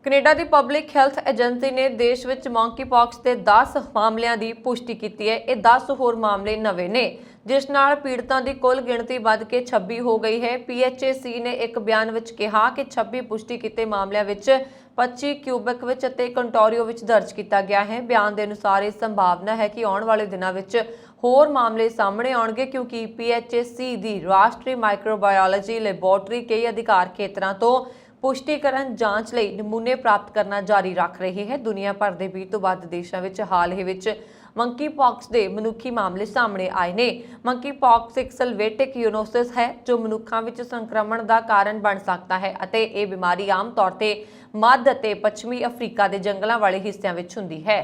Speaker 1: ਕੈਨੇਡਾ ਦੀ ਪਬਲਿਕ ਹੈਲਥ ਏਜੰਸੀ ਨੇ ਦੇਸ਼ ਵਿੱਚ ਮੰਕੀਪੌਕਸ ਦੇ 10 ਮਾਮਲਿਆਂ ਦੀ ਪੁਸ਼ਟੀ ਕੀਤੀ ਹੈ। ਇਹ 10 ਹੋਰ ਮਾਮਲੇ ਨਵੇਂ ਨੇ, ਜਿਸ ਨਾਲ ਪੀੜਤਾਂ ਦੀ ਕੁੱਲ ਗਿਣਤੀ ਵੱਧ ਕੇ 26 ਹੋ ਗਈ ਹੈ। PHAC ਨੇ ਇੱਕ ਬਿਆਨ ਵਿੱਚ ਕਿਹਾ ਕਿ 26 ਪੁਸ਼ਟੀ ਕੀਤੇ ਮਾਮਲਿਆਂ ਵਿੱਚ 25 ਕਿਊਬੈਕ ਵਿੱਚ ਅਤੇ ਕੰਟੋਰੀਓ ਵਿੱਚ ਦਰਜ ਕੀਤਾ ਗਿਆ ਹੈ। ਬਿਆਨ ਦੇ ਅਨੁਸਾਰ ਇਹ ਸੰਭਾਵਨਾ ਹੈ ਕਿ ਆਉਣ ਵਾਲੇ ਦਿਨਾਂ ਵਿੱਚ ਹੋਰ ਮਾਮਲੇ ਸਾਹਮਣੇ ਆਉਣਗੇ, ਕਿਉਂਕਿ PHAC ਦੀ ਰਾਸ਼ਟਰੀ ਮਾਈਕਰੋਬਾਇਓਲੋਜੀ ਲੈਬੋਰੇਟਰੀ ਕਈ ਅਧਿਕਾਰ ਖੇਤਰਾਂ ਤੋਂ ਪੁਸ਼ਟੀਕਰਨ ਜਾਂਚ ਲਈ ਨਮੂਨੇ ਪ੍ਰਾਪਤ ਕਰਨਾ ਜਾਰੀ ਰੱਖ ਰਹੀ ਹੈ। ਦੁਨੀਆ ਭਰ ਦੇ 20 ਤੋਂ ਵੱਧ ਦੇਸ਼ਾਂ ਵਿੱਚ ਹਾਲ ਹੀ ਵਿੱਚ ਮੰਕੀਪੌਕਸ ਦੇ ਮਨੁੱਖੀ ਮਾਮਲੇ ਸਾਹਮਣੇ ਆਏ ਨੇ। ਮੰਕੀਪੌਕਸ ਇੱਕ ਸਲਵੇਟਿਕ ਜ਼ੂਨੋਸਿਸ ਹੈ ਜੋ ਮਨੁੱਖਾਂ ਵਿੱਚ ਸੰਕਰਮਣ ਦਾ ਕਾਰਨ ਬਣ ਸਕਦਾ ਹੈ ਅਤੇ ਇਹ ਬਿਮਾਰੀ ਆਮ ਤੌਰ ਤੇ ਮੱਧ ਅਤੇ ਪੱਛਮੀ ਅਫਰੀਕਾ ਦੇ ਜੰਗਲਾਂ ਵਾਲੇ ਹਿੱਸਿਆਂ ਵਿੱਚ ਹੁੰਦੀ ਹੈ।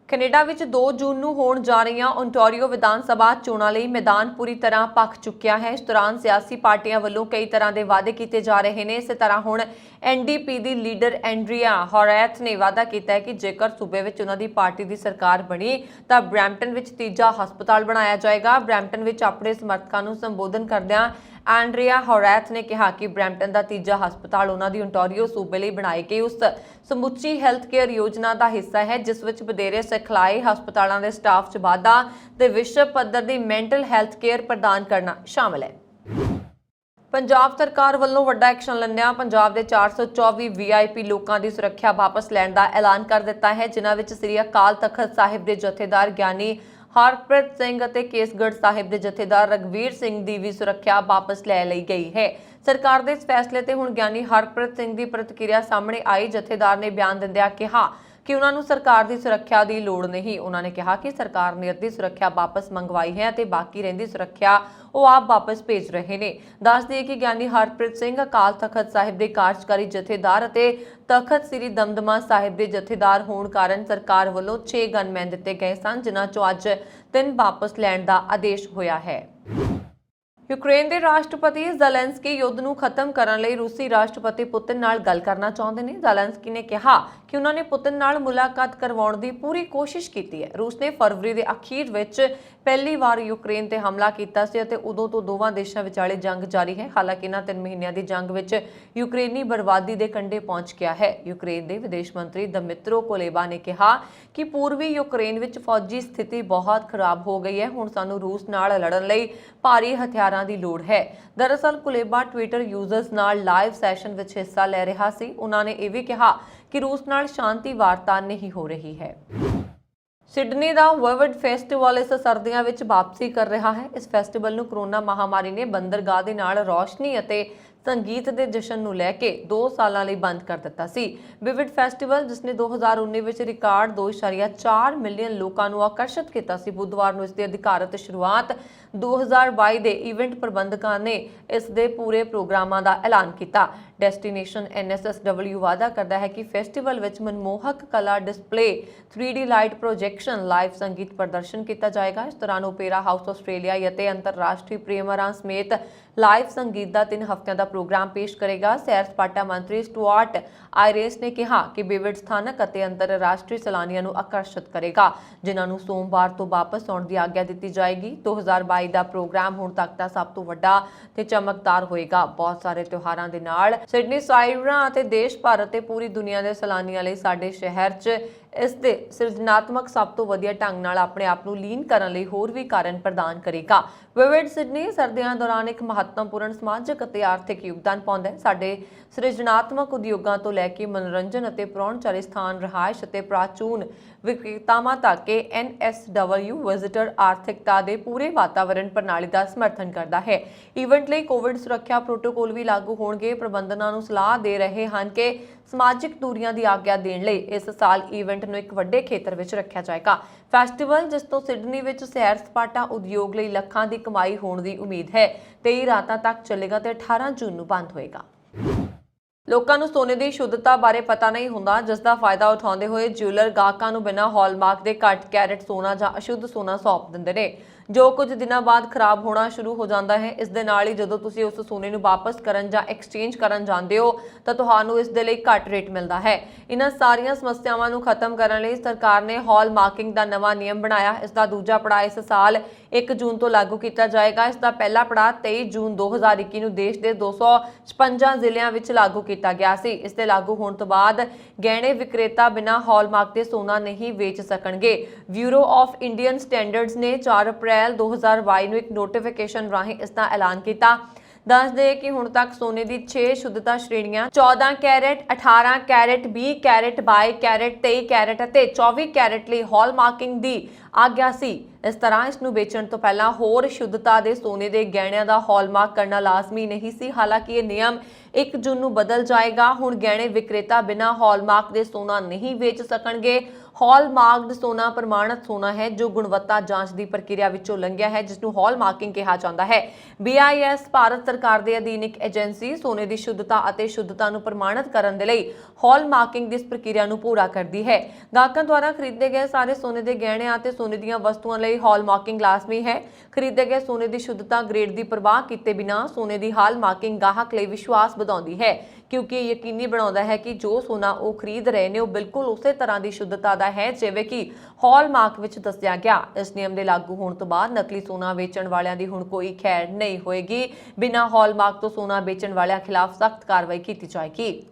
Speaker 1: ਕੈਨੇਡਾ ਵਿੱਚ 2 ਜੂਨ ਨੂੰ ਹੋਣ ਜਾ ਰਹੀਆਂ ਓਨਟਾਰੀਓ ਵਿਧਾਨ ਸਭਾ ਚੋਣਾਂ ਲਈ ਮੈਦਾਨ ਪੂਰੀ ਤਰ੍ਹਾਂ ਪੱਕ ਚੁੱਕਿਆ ਹੈ। ਇਸ ਦੌਰਾਨ ਸਿਆਸੀ ਪਾਰਟੀਆਂ ਵੱਲੋਂ ਕਈ ਤਰ੍ਹਾਂ ਦੇ ਵਾਅਦੇ ਕੀਤੇ ਜਾ ਰਹੇ ਨੇ। ਇਸੇ ਤਰ੍ਹਾਂ ਹੁਣ NDP ਦੀ ਲੀਡਰ ਐਂਡਰੀਆ ਹੋਰੈਥ ਨੇ ਵਾਅਦਾ ਕੀਤਾ ਹੈ ਕਿ ਜੇਕਰ ਸੂਬੇ ਵਿੱਚ ਉਹਨਾਂ ਦੀ ਪਾਰਟੀ ਦੀ ਸਰਕਾਰ ਬਣੀ ਤਾਂ ਬਰੈਂਪਟਨ ਵਿੱਚ ਤੀਜਾ ਹਸਪਤਾਲ ਬਣਾਇਆ ਜਾਏਗਾ। ਬਰੈਂਪਟਨ ਵਿੱਚ ਆਪਣੇ ਸਮਰਥਕਾਂ ਨੂੰ ਸੰਬੋਧਨ ਕਰਦਿਆਂ ਐਂਡਰੀਆ ਹੋਰੈਥ ਨੇ ਕਿਹਾ ਕਿ ਬਰੈਂਪਟਨ ਦਾ ਤੀਜਾ ਹਸਪਤਾਲ ਉਹਨਾਂ ਦੀ ਓਨਟਾਰੀਓ ਸੂਬੇ ਲਈ ਬਣਾਈ ਗਈ ਉਸ ਸਮੁੱਚੀ ਹੈਲਥ ਕੇਅਰ ਯੋਜਨਾ ਦਾ ਹਿੱਸਾ ਹੈ, ਜਿਸ ਵਿੱਚ ਵਧੇਰੇ ਸਿਖਲਾਈ, ਹਸਪਤਾਲਾਂ ਦੇ ਸਟਾਫ 'ਚ ਵਾਧਾ ਤੇ ਵਿਸ਼ਵ ਪੱਧਰ ਦੀ ਮੈਂਟਲ ਹੈਲਥ ਕੇਅਰ ਪ੍ਰਦਾਨ ਕਰਨਾ ਸ਼ਾਮਲ ਹੈ। ਪੰਜਾਬ ਸਰਕਾਰ ਵੱਲੋਂ ਵੱਡਾ ਐਕਸ਼ਨ ਲੈਂਦਿਆਂ ਪੰਜਾਬ ਦੇ 424 VIP ਲੋਕਾਂ ਦੀ ਸੁਰੱਖਿਆ ਵਾਪਸ ਲੈਣ ਦਾ ਐਲਾਨ ਕਰ ਦਿੱਤਾ ਹੈ, ਜਿਨ੍ਹਾਂ ਵਿੱਚ ਸ੍ਰੀ ਅਕਾਲ ਤਖਤ ਸਾਹਿਬ ਦੇ ਜਥੇਦਾਰ ਗਿਆਨੀ ਹਰਪ੍ਰੀਤ ਸਿੰਘ ਅਤੇ ਕੇਸਗੜ੍ਹ ਸਾਹਿਬ ਦੇ ਜਥੇਦਾਰ ਰਗਵੀਰ ਸਿੰਘ ਦੀ ਵੀ ਸੁਰੱਖਿਆ ਵਾਪਸ ਲੈ ਲਈ ਗਈ ਹੈ। ਸਰਕਾਰ ਦੇ ਇਸ ਫੈਸਲੇ ਤੇ ਹੁਣ ਗਿਆਨੀ ਹਰਪ੍ਰੀਤ ਸਿੰਘ ਦੀ ਪ੍ਰਤੀਕਿਰਿਆ ਸਾਹਮਣੇ ਆਈ। ਜਥੇਦਾਰ ਨੇ ਬਿਆਨ ਦਿੰਦਿਆਂ ਕਿਹਾ ਕਿ ਉਹਨਾਂ ਨੂੰ ਸਰਕਾਰ ਦੀ ਸੁਰੱਖਿਆ ਦੀ ਲੋੜ ਨਹੀਂ। ਉਹਨਾਂ ਨੇ ਕਿਹਾ ਕਿ ਸਰਕਾਰ ਨੇ ਅੱਧੀ ਸੁਰੱਖਿਆ ਵਾਪਸ ਮੰਗਵਾਈ ਹੈ ਅਤੇ ਬਾਕੀ ਰਹਿੰਦੀ ਸੁਰੱਖਿਆ ਉਹ ਆਪ ਵਾਪਸ ਭੇਜ ਰਹੇ ਨੇ। ਦੱਸ ਦਈਏ ਕਿ ਗਿਆਨੀ ਹਰਪ੍ਰੀਤ ਸਿੰਘ ਅਕਾਲ ਤਖਤ ਸਾਹਿਬ ਦੇ ਕਾਰਜਕਾਰੀ ਜਥੇਦਾਰ ਅਤੇ ਤਖਤ ਸ੍ਰੀ ਦਮਦਮਾ ਸਾਹਿਬ ਦੇ ਜਥੇਦਾਰ ਹੋਣ ਕਾਰਨ ਸਰਕਾਰ ਵੱਲੋਂ 6 ਗਨਮੈਨ ਦਿੱਤੇ ਗਏ ਸਨ, ਜਿਨ੍ਹਾਂ ਚੋਂ ਅੱਜ 3 ਵਾਪਸ ਲੈਣ ਦਾ ਆਦੇਸ਼ ਹੋਇਆ ਹੈ। ਯੂਕਰੇਨ ਦੇ ਰਾਸ਼ਟਰਪਤੀ ਜ਼ੈਲੈਂਸਕੀ ਯੁੱਧ ਨੂੰ ਖਤਮ ਕਰਨ ਲਈ ਰੂਸੀ ਰਾਸ਼ਟਰਪਤੀ ਪੁਤਿਨ ਨਾਲ ਗੱਲ ਕਰਨਾ ਚਾਹੁੰਦੇ ਨੇ। ਜ਼ੈਲੈਂਸਕੀ ਨੇ ਕਿਹਾ ਕਿ ਉਹਨਾਂ ਨੇ ਪੁਤਿਨ ਨਾਲ ਮੁਲਾਕਾਤ ਕਰਵਾਉਣ ਦੀ ਪੂਰੀ ਕੋਸ਼ਿਸ਼ ਕੀਤੀ ਹੈ। ਰੂਸ ਨੇ ਫਰਵਰੀ ਦੇ ਅਖੀਰ ਵਿੱਚ ਪਹਿਲੀ ਵਾਰ ਯੂਕਰੇਨ ਤੇ ਹਮਲਾ ਕੀਤਾ ਸੀ ਅਤੇ ਉਦੋਂ ਤੋਂ ਦੋਵਾਂ ਦੇਸ਼ਾਂ ਵਿਚਾਲੇ ਜੰਗ ਜਾਰੀ ਹੈ। ਹਾਲਾਂਕਿ ਇਹਨਾਂ 3 ਮਹੀਨਿਆਂ ਦੀ ਜੰਗ ਵਿੱਚ ਯੂਕਰੇਨੀ ਬਰਬਾਦੀ ਦੇ ਕੰਢੇ ਪਹੁੰਚ ਗਿਆ ਹੈ। ਯੂਕਰੇਨ ਦੇ ਵਿਦੇਸ਼ ਮੰਤਰੀ ਦਮਿਤਰੋ ਕੁਲੇਬਾ ਨੇ ਕਿਹਾ ਕਿ ਪੂਰਬੀ ਯੂਕਰੇਨ ਵਿੱਚ ਫੌਜੀ ਸਥਿਤੀ ਬਹੁਤ ਖਰਾਬ ਹੋ ਗਈ ਹੈ। ਹੁਣ ਸਾਨੂੰ ਰੂਸ ਨਾਲ ਲੜਨ ਲਈ ਭਾਰੀ ਹਥਿਆਰਾਂ ਦੀ ਲੋੜ ਹੈ। ਦਰਅਸਲ ਕੁਲੇਬਾ ਟਵਿੱਟਰ ਯੂਜ਼ਰਸ ਨਾਲ ਲਾਈਵ ਸੈਸ਼ਨ ਵਿੱਚ ਹਿੱਸਾ ਲੈ ਰਿਹਾ ਸੀ। ਉਹਨਾਂ ਨੇ ਇਹ ਵੀ ਕਿਹਾ ਕਿ ਰੂਸ ਨਾਲ ਸ਼ਾਂਤੀ ਵਾਰਤਾ ਨਹੀਂ ਹੋ ਰਹੀ ਹੈ। ਸਿਡਨੀ ਦਾ ਵਰਵਡ ਫੈਸਟੀਵਲ ਇਸ ਸਰਦੀਆਂ ਵਿੱਚ ਵਾਪਸੀ ਕਰ ਰਿਹਾ ਹੈ। ਇਸ ਫੈਸਟੀਵਲ ਨੂੰ ਕੋਰੋਨਾ ਮਹਾਮਾਰੀ ਨੇ ਬੰਦਰਗਾਹ ਦੇ ਨਾਲ ਰੌਸ਼ਨੀ ਅਤੇ ਸੰਗੀਤ ਦੇ ਜਸ਼ਨ ਨੂੰ ਲੈ ਕੇ 2 ਸਾਲਾਂ ਲਈ ਬੰਦ ਕਰ ਦਿੱਤਾ ਸੀ। ਵਿਵਿਡ ਫੈਸਟੀਵਲ, ਜਿਸ ਨੇ 2019 ਵਿੱਚ ਰਿਕਾਰਡ 2.4 ਮਿਲੀਅਨ ਲੋਕਾਂ ਨੂੰ ਆਕਰਸ਼ਿਤ ਕੀਤਾ ਸੀ, ਬੁੱਧਵਾਰ ਨੂੰ ਇਸ ਦੀ ਅਧਿਕਾਰਤ ਸ਼ੁਰੂਆਤ 2022 ਦੇ ਇਵੈਂਟ ਪ੍ਰਬੰਧਕਾਂ ਨੇ ਇਸ ਦੇ ਪੂਰੇ ਪ੍ਰੋਗਰਾਮਾਂ ਦਾ ਐਲਾਨ ਕੀਤਾ। ਡੈਸਟੀਨੇਸ਼ਨ NSSW ਵਾਅਦਾ ਕਰਦਾ ਹੈ ਕਿ ਫੈਸਟੀਵਲ ਵਿੱਚ ਮਨਮੋਹਕ ਕਲਾ display, 3D light projection, live ਸੰਗੀਤ ਪ੍ਰਦਰਸ਼ਨ ਕੀਤਾ ਜਾਏਗਾ। ਇਸ ਦੌਰਾਨ ਓਪੇਰਾ ਹਾਊਸ ਆਸਟ੍ਰੇਲੀਆ ਅਤੇ ਅੰਤਰਰਾਸ਼ਟਰੀ ਪ੍ਰੀਮੀਅਰਾਂ ਸਮੇਤ ਲਾਈਵ ਸੰਗੀਤ ਦਾ 3 ਹਫ਼ਤਿਆਂ ਦਾ ਪ੍ਰੋਗਰਾਮ ਪੇਸ਼ ਕਰੇਗਾ। ਸੈਰ ਸਪਾਟਾ ਮੰਤਰੀ ਸਟੁਆਰਟ ਆਇਰੇਸ ਨੇ ਕਿਹਾ ਕਿ ਵਿਵਿਡ ਸਥਾਨਕ ਅਤੇ ਅੰਤਰਰਾਸ਼ਟਰੀ ਸੈਲਾਨੀਆਂ ਨੂੰ ਆਕਰਸ਼ਿਤ ਕਰੇਗਾ, ਜਿਨ੍ਹਾਂ ਨੂੰ ਸੋਮਵਾਰ ਤੋਂ ਵਾਪਸ ਆਉਣ ਦੀ ਆਗਿਆ ਦਿੱਤੀ ਜਾਏਗੀ। 2022 ਦਾ ਪ੍ਰੋਗਰਾਮ ਹੁਣ ਤੱਕ ਦਾ ਸਭ ਤੋਂ ਵੱਡਾ ਤੇ ਚਮਕਦਾਰ ਹੋਏਗਾ। ਬਹੁਤ ਸਾਰੇ ਤਿਉਹਾਰਾਂ ਦੇ ਨਾਲ ਸਿਡਨੀ ਸਾਇਰਾਂ ਅਤੇ ਦੇਸ਼ ਭਰ ਅਤੇ ਪੂਰੀ ਦੁਨੀਆ ਦੇ ਸੈਲਾਨੀਆਂ ਲਈ ਸਾਡੇ ਸ਼ਹਿਰ 'ਚ ਇਸ ਦੇ ਸਿਰਜਣਾਤਮਕ ਸਭ ਤੋਂ ਵਧੀਆ ਢੰਗ ਨਾਲ ਆਪਣੇ ਆਪ ਨੂੰ ਲੀਨ ਕਰਨ ਲਈ ਹੋਰ ਵੀ ਕਾਰਨ ਪ੍ਰਦਾਨ ਕਰੇਗਾ। ਵਿਵਿਡ ਸਿਡਨੀ ਸਰਦੀਆਂ ਦੌਰਾਨ ਇੱਕ ਮਹੱਤਵਪੂਰਨ ਸਮਾਜਿਕ ਅਤੇ ਆਰਥਿਕ ਯੋਗਦਾਨ ਪਾਉਂਦਾ ਹੈ। ਸਾਡੇ ਸਿਰਜਣਾਤਮਕ ਉਦਯੋਗਾਂ ਤੋਂ ਲੈ ਕੇ ਮਨੋਰੰਜਨ ਅਤੇ ਪ੍ਰਾਹੁਣਚਾਰੀ ਸਥਾਨ, ਰਿਹਾਇਸ਼ ਅਤੇ ਪ੍ਰਾਚੂਨ ਵਿਕਰੇਤਾਵਾਂ ਤੱਕ NSW ਵਿਜ਼ਿਟਰ ਆਰਥਿਕਤਾ ਦੇ ਪੂਰੇ ਵਾਤਾਵਰਣ ਪ੍ਰਣਾਲੀ ਦਾ ਸਮਰਥਨ ਕਰਦਾ ਹੈ। ਇਵੈਂਟ ਲਈ ਕੋਵਿਡ ਸੁਰੱਖਿਆ ਪ੍ਰੋਟੋਕੋਲ ਵੀ ਲਾਗੂ ਹੋਣਗੇ। ਪ੍ਰਬੰਧਨਾਂ ਨੂੰ ਸਲਾਹ ਦੇ ਰਹੇ ਹਨ ਕਿ ਸਮਾਜਿਕ ਦੂਰੀਆਂ ਦੀ ਆਗਿਆ ਦੇਣ ਲਈ ਇਸ ਸਾਲ ਇਵੈਂਟ ਨੂੰ ਇੱਕ ਵੱਡੇ ਖੇਤਰ ਵਿੱਚ ਰੱਖਿਆ ਜਾਏਗਾ। ਫੈਸਟੀਵਲ, ਜਿਸ ਤੋਂ ਸਿਡਨੀ ਵਿੱਚ ਸੈਰ ਸਪਾਟਾ ਉਦਯੋਗ ਲਈ ਲੱਖਾਂ ਦੀ ਕਮਾਈ ਹੋਣ ਦੀ ਉਮੀਦ ਹੈ, 23 ਰਾਤਾਂ ਤੱਕ ਚੱਲੇਗਾ ਤੇ 18 ਜੂਨ ਨੂੰ ਬੰਦ ਹੋਏਗਾ। ਲੋਕਾਂ ਨੂੰ ਸੋਨੇ ਦੀ ਸ਼ੁੱਧਤਾ ਬਾਰੇ ਪਤਾ ਨਹੀਂ ਹੁੰਦਾ, ਜਿਸ ਦਾ ਫਾਇਦਾ ਉਠਾਉਂਦੇ ਹੋਏ ਜਿਊਲਰ ਗਾਹਕਾਂ ਨੂੰ ਬਿਨਾਂ ਹਾਲਮਾਰਕ ਦੇ ਘੱਟ ਕੈਰਟ ਸੋਨਾ ਜਾਂ ਅਸ਼ੁੱਧ ਸੋਨਾ ਸੌਂਪ ਦਿੰਦੇ ਨੇ, ਜੋ ਕੁਝ ਦਿਨਾਂ ਬਾਅਦ ਖਰਾਬ ਹੋਣਾ ਸ਼ੁਰੂ ਹੋ ਜਾਂਦਾ ਹੈ। ਇਸ ਦੇ ਨਾਲ ਹੀ ਜਦੋਂ ਤੁਸੀਂ ਉਸ ਸੋਨੇ ਨੂੰ ਵਾਪਸ ਕਰਨ ਜਾਂ ਐਕਸਚੇਂਜ ਕਰਨ ਜਾਂਦੇ ਹੋ ਤਾਂ ਤੁਹਾਨੂੰ ਇਸ ਦੇ ਲਈ ਘੱਟ ਰੇਟ ਮਿਲਦਾ ਹੈ। ਇਹਨਾਂ ਸਾਰੀਆਂ ਸਮੱਸਿਆਵਾਂ ਨੂੰ ਖਤਮ ਕਰਨ ਲਈ ਸਰਕਾਰ ਨੇ ਹਾਲਮਾਰਕਿੰਗ ਦਾ ਨਵਾਂ ਨਿਯਮ ਬਣਾਇਆ। ਇਸ ਦਾ ਦੂਜਾ ਪੜਾਅ ਇਸ ਸਾਲ 1 ਜੂਨ ਤੋਂ ਲਾਗੂ ਕੀਤਾ ਜਾਏਗਾ। ਇਸ ਦਾ ਪਹਿਲਾ ਪੜਾਅ 23 ਜੂਨ 2021 ਨੂੰ ਦੇਸ਼ ਦੇ 256 ਜ਼ਿਲ੍ਹਿਆਂ ਵਿੱਚ ਲਾਗੂ ਕੀਤਾ ਗਿਆ ਸੀ। ਇਸ ਦੇ ਲਾਗੂ ਹੋਣ ਤੋਂ ਬਾਅਦ ਗਹਿਣੇ ਵਿਕਰੇਤਾ ਬਿਨਾਂ ਹਾਲਮਾਰਕ ਦੇ ਸੋਨਾ ਨਹੀਂ ਵੇਚ ਸਕਣਗੇ। ਬਿਊਰੋ ਆਫ ਇੰਡੀਅਨ ਸਟੈਂਡਰਡਸ ਨੇ 4 ਅਪ੍ਰੈਲ 2022 ਨੂੰ ਇੱਕ ਨੋਟੀਫਿਕੇਸ਼ਨ ਰਾਹੀਂ ਇਸ ਦਾ ਐਲਾਨ ਕੀਤਾ। ਦੱਸ ਦੇ ਕਿ ਹੁਣ ਤੱਕ ਸੋਨੇ ਦੀ 6 ਸ਼ੁੱਧਤਾ ਸ਼੍ਰੇਣੀਆਂ 14 carat, 18 carat, 20 carat, 22 carat, 23 carat ਅਤੇ 24 ਕੈਰਟ ਲਈ ਹਾਲਮਾਰਕਿੰਗ ਦੀ ਆਗਿਆ ਸੀ। ਇਸ ਤਰ੍ਹਾਂ ਇਸ ਨੂੰ ਵੇਚਣ ਤੋਂ ਪਹਿਲਾਂ ਹੋਰ ਸ਼ੁੱਧਤਾ ਦੇ ਸੋਨੇ ਦੇ ਗਹਿਣਿਆਂ ਦਾ ਹਾਲਮਾਰਕ ਕਰਨਾ ਲਾਜ਼ਮੀ ਨਹੀਂ ਸੀ। ਹਾਲਾਂਕਿ ਇਹ ਨਿਯਮ 1 ਜੂਨ ਨੂੰ ਬਦਲ ਜਾਏਗਾ। ਹੁਣ ਗਹਿਣੇ ਵਿਕਰੇਤਾ ਬਿਨਾਂ ਹਾਲਮਾਰਕ ਦੇ ਸੋਨਾ ਨਹੀਂ ਵੇਚ ਸਕਣਗੇ। ਹਾਲਮਾਰਕਡ ਸੋਨਾ ਪ੍ਰਮਾਣਿਤ ਸੋਨਾ ਹੈ ਜੋ ਗੁਣਵੱਤਾ ਜਾਂਚ ਦੀ ਪ੍ਰਕਿਰਿਆ ਵਿੱਚੋਂ ਲੰਘਿਆ ਹੈ, ਜਿਸ ਨੂੰ ਹਾਲਮਾਰਕਿੰਗ ਕਿਹਾ ਜਾਂਦਾ ਹੈ। BIS ਭਾਰਤ ਸਰਕਾਰ ਦੇ ਅਧੀਨ ਇੱਕ ਏਜੰਸੀ ਸੋਨੇ ਦੀ ਸ਼ੁੱਧਤਾ ਅਤੇ ਸ਼ੁੱਧਤਾ ਨੂੰ ਪ੍ਰਮਾਣਿਤ ਕਰਨ ਦੇ ਲਈ ਹਾਲਮਾਰਕਿੰਗ ਦੀ ਇਸ ਪ੍ਰਕਿਰਿਆ ਨੂੰ ਪੂਰਾ ਕਰਦੀ ਹੈ। ਗਾਹਕਾਂ ਦੁਆਰਾ ਖਰੀਦੇ ਗਏ ਸਾਰੇ ਸੋਨੇ ਦੇ ਗਹਿਣਿਆਂ ਅਤੇ ਸੋਨੇ ਦੀਆਂ ਵਸਤੂਆਂ ਲਈ ਹਾਲਮਾਰਕਿੰਗ ਲਾਜ਼ਮੀ ਹੈ। ਖਰੀਦੇ ਗਏ ਸੋਨੇ ਦੀ ਸ਼ੁੱਧਤਾ ਗ੍ਰੇਡ ਦੀ ਪਰਵਾਹ ਕੀਤੇ ਬਿਨਾਂ ਸੋਨੇ ਦੀ ਹਾਲਮਾਰਕਿੰਗ ਗਾਹਕ ਲਈ ਵਿਸ਼ਵਾਸ ਵਧਾਉਂਦੀ ਹੈ, ਕਿਉਂਕਿ ਇਹ ਯਕੀਨੀ ਬਣਾਉਂਦਾ ਹੈ ਕਿ ਜੋ ਸੋਨਾ ਉਹ ਖਰੀਦ ਰਹੇ ਨੇ ਉਹ ਬਿਲਕੁਲ ਉਸੇ ਤਰ੍ਹਾਂ ਦੀ ਸ਼ੁੱਧਤਾ ਦਾ ਹੈ ਜਿਵੇਂ ਕਿ ਹਾਲਮਾਰਕ ਵਿੱਚ ਦੱਸਿਆ ਗਿਆ। ਇਸ ਨਿਯਮ ਦੇ ਲਾਗੂ ਹੋਣ ਤੋਂ ਬਾਅਦ ਨਕਲੀ ਸੋਨਾ ਵੇਚਣ ਵਾਲਿਆਂ ਦੀ ਹੁਣ ਕੋਈ ਖੈਰ ਨਹੀਂ ਹੋਏਗੀ। ਬਿਨਾਂ ਹਾਲਮਾਰਕ ਤੋਂ ਸੋਨਾ ਵੇਚਣ ਵਾਲਿਆਂ ਖਿਲਾਫ ਸਖਤ ਕਾਰਵਾਈ ਕੀਤੀ ਜਾਏਗੀ।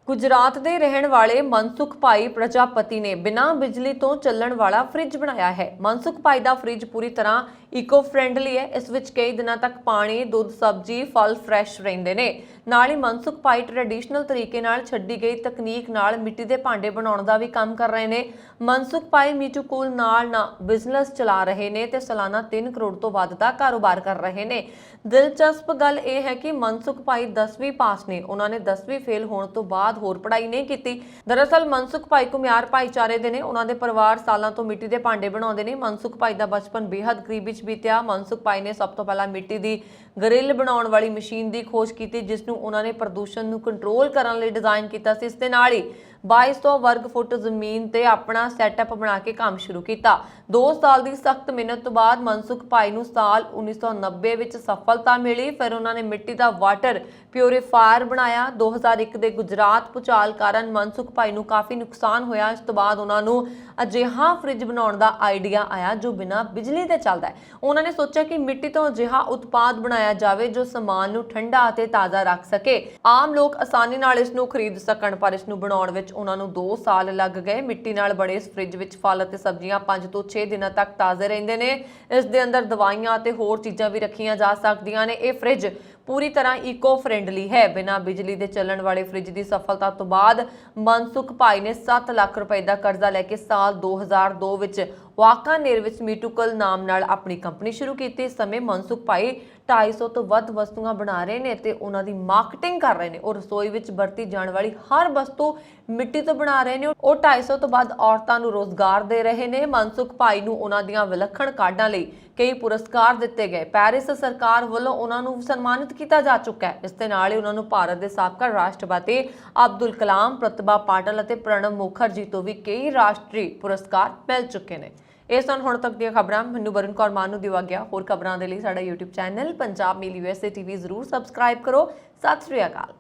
Speaker 1: ਗੁਜਰਾਤ ਦੇ ਰਹਿਣ ਵਾਲੇ ਮਨਸੁਖ ਭਾਈ ਪ੍ਰਜਾਪਤੀ ਨੇ ਬਿਨਾਂ ਬਿਜਲੀ ਤੋਂ ਚੱਲਣ ਵਾਲਾ ਫ੍ਰਿਜ ਬਣਾਇਆ ਹੈ। ਮਨਸੁਖ ਭਾਈ ਦਾ ਫ੍ਰਿਜ ਪੂਰੀ ਤਰ੍ਹਾਂ ਇਕੋ ਫ੍ਰੈਂਡਲੀ ਹੈ। ਇਸ ਵਿੱਚ ਕਈ ਦਿਨਾਂ ਤੱਕ ਪਾਣੀ, ਦੁੱਧ, ਸਬਜ਼ੀ, ਫਲ ਫਰੈਸ਼ ਰਹਿੰਦੇ ਨੇ। ਨਾਲ ਹੀ ਮਨਸੁਖ ਭਾਈ ਟ੍ਰੈਡੀਸ਼ਨਲ ਤਰੀਕੇ ਨਾਲ ਛੱਡੀ ਗਈ ਤਕਨੀਕ ਨਾਲ ਮਿੱਟੀ ਦੇ ਭਾਂਡੇ ਬਣਾਉਣ ਦਾ ਵੀ ਕੰਮ ਕਰ ਰਹੇ ਨੇ। ਮਨਸੁਖ ਭਾਈ ਮੀਟੂਕੂਲ ਨਾਲ ਬਿਜ਼ਨਸ ਚਲਾ ਰਹੇ ਨੇ ਤੇ ਸਾਲਾਨਾ 3 ਕਰੋੜ ਤੋਂ ਵੱਧ ਦਾ ਕਾਰੋਬਾਰ ਕਰ ਰਹੇ ਨੇ। ਦਿਲਚਸਪ ਗੱਲ ਇਹ ਹੈ ਕਿ ਮਨਸੁਖ ਭਾਈ 10ਵੀਂ ਪਾਸ ਨੇ। ਉਹਨਾਂ ਨੇ 10ਵੀਂ ਫੇਲ ਹੋਣ ਤੋਂ ਬਾਅਦ ਹੋਰ ਪੜ੍ਹਾਈ ਨਹੀਂ ਕੀਤੀ। ਦਰਅਸਲ ਮਨਸੁਖ ਭਾਈ ਘੁਮਿਆਰ ਭਾਈਚਾਰੇ ਦੇ ਨੇ। ਉਹਨਾਂ ਦੇ ਪਰਿਵਾਰ ਸਾਲਾਂ ਤੋਂ ਮਿੱਟੀ ਦੇ ਭਾਂਡੇ ਬਣਾਉਂਦੇ ਨੇ। ਮਨਸੁਖ ਭਾਈ ਦਾ ਬਚਪਨ ਬੇਹੱਦ ਗਰੀਬੀ ਚ ਬੀਤਿਆ। ਮਨਸੁਖ ਭਾਈ ਨੇ ਸਭ ਤੋਂ ਪਹਿਲਾਂ ਮਿੱਟੀ ਦੀ ਗ੍ਰਿਲ ਬਣਾਉਣ ਵਾਲੀ ਮਸ਼ੀਨ ਦੀ ਖੋਜ ਕੀਤੀ, ਜਿਸ ਨੂੰ ਉਹਨਾਂ ਨੇ ਪ੍ਰਦੂਸ਼ਣ ਨੂੰ ਕੰਟਰੋਲ ਕਰਨ ਲਈ ਡਿਜ਼ਾਈਨ ਕੀਤਾ ਸੀ। ਇਸ ਦੇ ਨਾਲ ਹੀ 2200 ਵਰਗ ਫੁੱਟ ਜ਼ਮੀਨ ਤੇ ਆਪਣਾ ਸੈਟਅਪ ਬਣਾ ਕੇ ਕੰਮ ਸ਼ੁਰੂ ਕੀਤਾ। 2 ਸਾਲ ਦੀ ਸਖਤ ਮਿਹਨਤ ਤੋਂ ਬਾਅਦ ਮਨਸੁਖ ਭਾਈ ਨੂੰ ਸਾਲ 1990 ਵਿੱਚ ਸਫਲਤਾ ਮਿਲੀ। ਫਿਰ ਉਹਨਾਂ ਨੇ ਮਿੱਟੀ ਦਾ ਵਾਟਰ ਪਿਊਰੀਫਾਇਰ ਬਣਾਇਆ। 2001 ਦੇ ਗੁਜਰਾਤ ਭੂਚਾਲ ਕਾਰਨ ਮਨਸੁਖ ਭਾਈ ਨੂੰ ਕਾਫੀ ਨੁਕਸਾਨ ਹੋਇਆ। ਇਸ ਤੋਂ ਬਾਅਦ ਉਹਨਾਂ ਨੂੰ ਅਜਿਹਾ ਫ੍ਰਿਜ ਬਣਾਉਣ ਦਾ ਆਈਡੀਆ ਆਇਆ ਜੋ ਬਿਨਾਂ ਬਿਜਲੀ ਦੇ ਚੱਲਦਾ ਹੈ। ਉਹਨਾਂ ਨੇ ਸੋਚਿਆ ਕਿ ਮਿੱਟੀ ਤੋਂ ਅਜਿਹਾ ਉਤਪਾਦ ਬਣਾਇਆ ਜਾਵੇ ਜੋ ਸਮਾਨ ਨੂੰ ਠੰਡਾ ਅਤੇ ਤਾਜ਼ਾ ਰੱਖ ਸਕੇ, ਆਮ ਲੋਕ ਆਸਾਨੀ ਨਾਲ ਇਸ ਨੂੰ ਖਰੀਦ ਸਕਣ। ਪਰ ਇਸ ਨੂੰ ਬਣਾਉਣ ਵਿੱਚ ਉਹਨਾਂ ਨੂੰ 2 ਸਾਲ ਲੱਗ ਗਏ। ਮਿੱਟੀ ਨਾਲ ਬਣੇ ਇਸ ਫ੍ਰਿਜ ਵਿੱਚ ਫਲ ਅਤੇ ਸਬਜ਼ੀਆਂ 5 ਤੋਂ 6 ਦਿਨਾਂ ਤੱਕ ਤਾਜ਼ੇ ਰਹਿੰਦੇ ਨੇ। ਇਸ ਦੇ ਅੰਦਰ ਦਵਾਈਆਂ ਅਤੇ ਹੋਰ ਚੀਜ਼ਾਂ ਵੀ ਰੱਖੀਆਂ ਜਾ ਸਕਦੀਆਂ ਨੇ। ਇਹ ਫ੍ਰਿਜ ਪੂਰੀ ਤਰ੍ਹਾਂ ਇਕੋ ਫ੍ਰੈਂਡਲੀ ਹੈ। ਬਿਨਾਂ ਬਿਜਲੀ ਦੇ ਚੱਲਣ ਵਾਲੇ ਫ੍ਰਿਜ ਦੀ ਸਫਲਤਾ ਤੋਂ ਬਾਅਦ ਮਨਸੁਖ ਭਾਈ ਨੇ 7 ਲੱਖ ਰੁਪਏ ਦਾ ਕਰਜ਼ਾ ਲੈ ਕੇ ਸਾਲ 2002 ਵਿੱਚ ਵਾਕਾਨੇਰ ਵਿੱਚ ਮੀਟੂਕਲ ਨਾਮ ਨਾਲ ਆਪਣੀ ਕੰਪਨੀ ਸ਼ੁਰੂ ਕੀਤੀ। ਇਸ ਸਮੇਂ ਮਨਸੁਖ ਭਾਈ 250 ਤੋਂ ਵੱਧ ਵਸਤੂਆਂ ਬਣਾ ਰਹੇ ਨੇ ਤੇ ਉਹਨਾਂ ਦੀ ਮਾਰਕੀਟਿੰਗ ਕਰ ਰਹੇ ਨੇ। ਉਹ ਰਸੋਈ ਵਿੱਚ ਵਰਤੀ ਜਾਣ ਵਾਲੀ ਹਰ ਵਸਤੂ ਮਿੱਟੀ ਤੋਂ ਬਣਾ ਰਹੇ ਨੇ। ਉਹ 250 ਤੋਂ ਵੱਧ ਔਰਤਾਂ ਨੂੰ ਰੋਜ਼ਗਾਰ ਦੇ ਰਹੇ ਨੇ। ਮਨਸੁਖ ਭਾਈ ਨੂੰ ਉਹਨਾਂ ਦੀਆਂ ਵਿਲੱਖਣ ਕਾਢਾਂ ਲਈ ਕਈ ਪੁਰਸਕਾਰ ਦਿੱਤੇ ਗਏ। ਪੈਰਿਸ ਸਰਕਾਰ ਵੱਲੋਂ ਉਹਨਾਂ ਨੂੰ ਸਨਮਾਨਿਤ ਕੀਤਾ ਜਾ ਚੁੱਕਾ ਹੈ। ਇਸ ਦੇ ਨਾਲ ਹੀ ਉਹਨਾਂ ਨੂੰ ਭਾਰਤ ਦੇ ਸਾਬਕਾ ਰਾਸ਼ਟਰਪਤੀ ਅਬਦੁਲ ਕਲਾਮ, ਪ੍ਰਤਿਭਾ ਪਾਟਿਲ ਅਤੇ ਪ੍ਰਣਬ ਮੁਖਰਜੀ ਤੋਂ ਵੀ ਕਈ ਰਾਸ਼ਟਰੀ ਪੁਰਸਕਾਰ ਮਿਲ ਚੁੱਕੇ ਨੇ। ਇਹ ਸਨ ਹੁਣ ਤੱਕ ਦੀਆਂ ਖਬਰਾਂ। ਮੈਨੂੰ ਵਰੁਣ ਕੌਰ ਮਾਨ ਨੂੰ ਦਿਵਾ ਗਿਆ। ਹੋਰ ਖਬਰਾਂ ਦੇ ਲਈ ਸਾਡਾ YouTube ਚੈਨਲ ਪੰਜਾਬ ਮੇਲ USA TV ਜ਼ਰੂਰ ਸਬਸਕ੍ਰਾਈਬ ਕਰੋ। ਸਤਿ ਸ਼੍ਰੀ ਅਕਾਲ।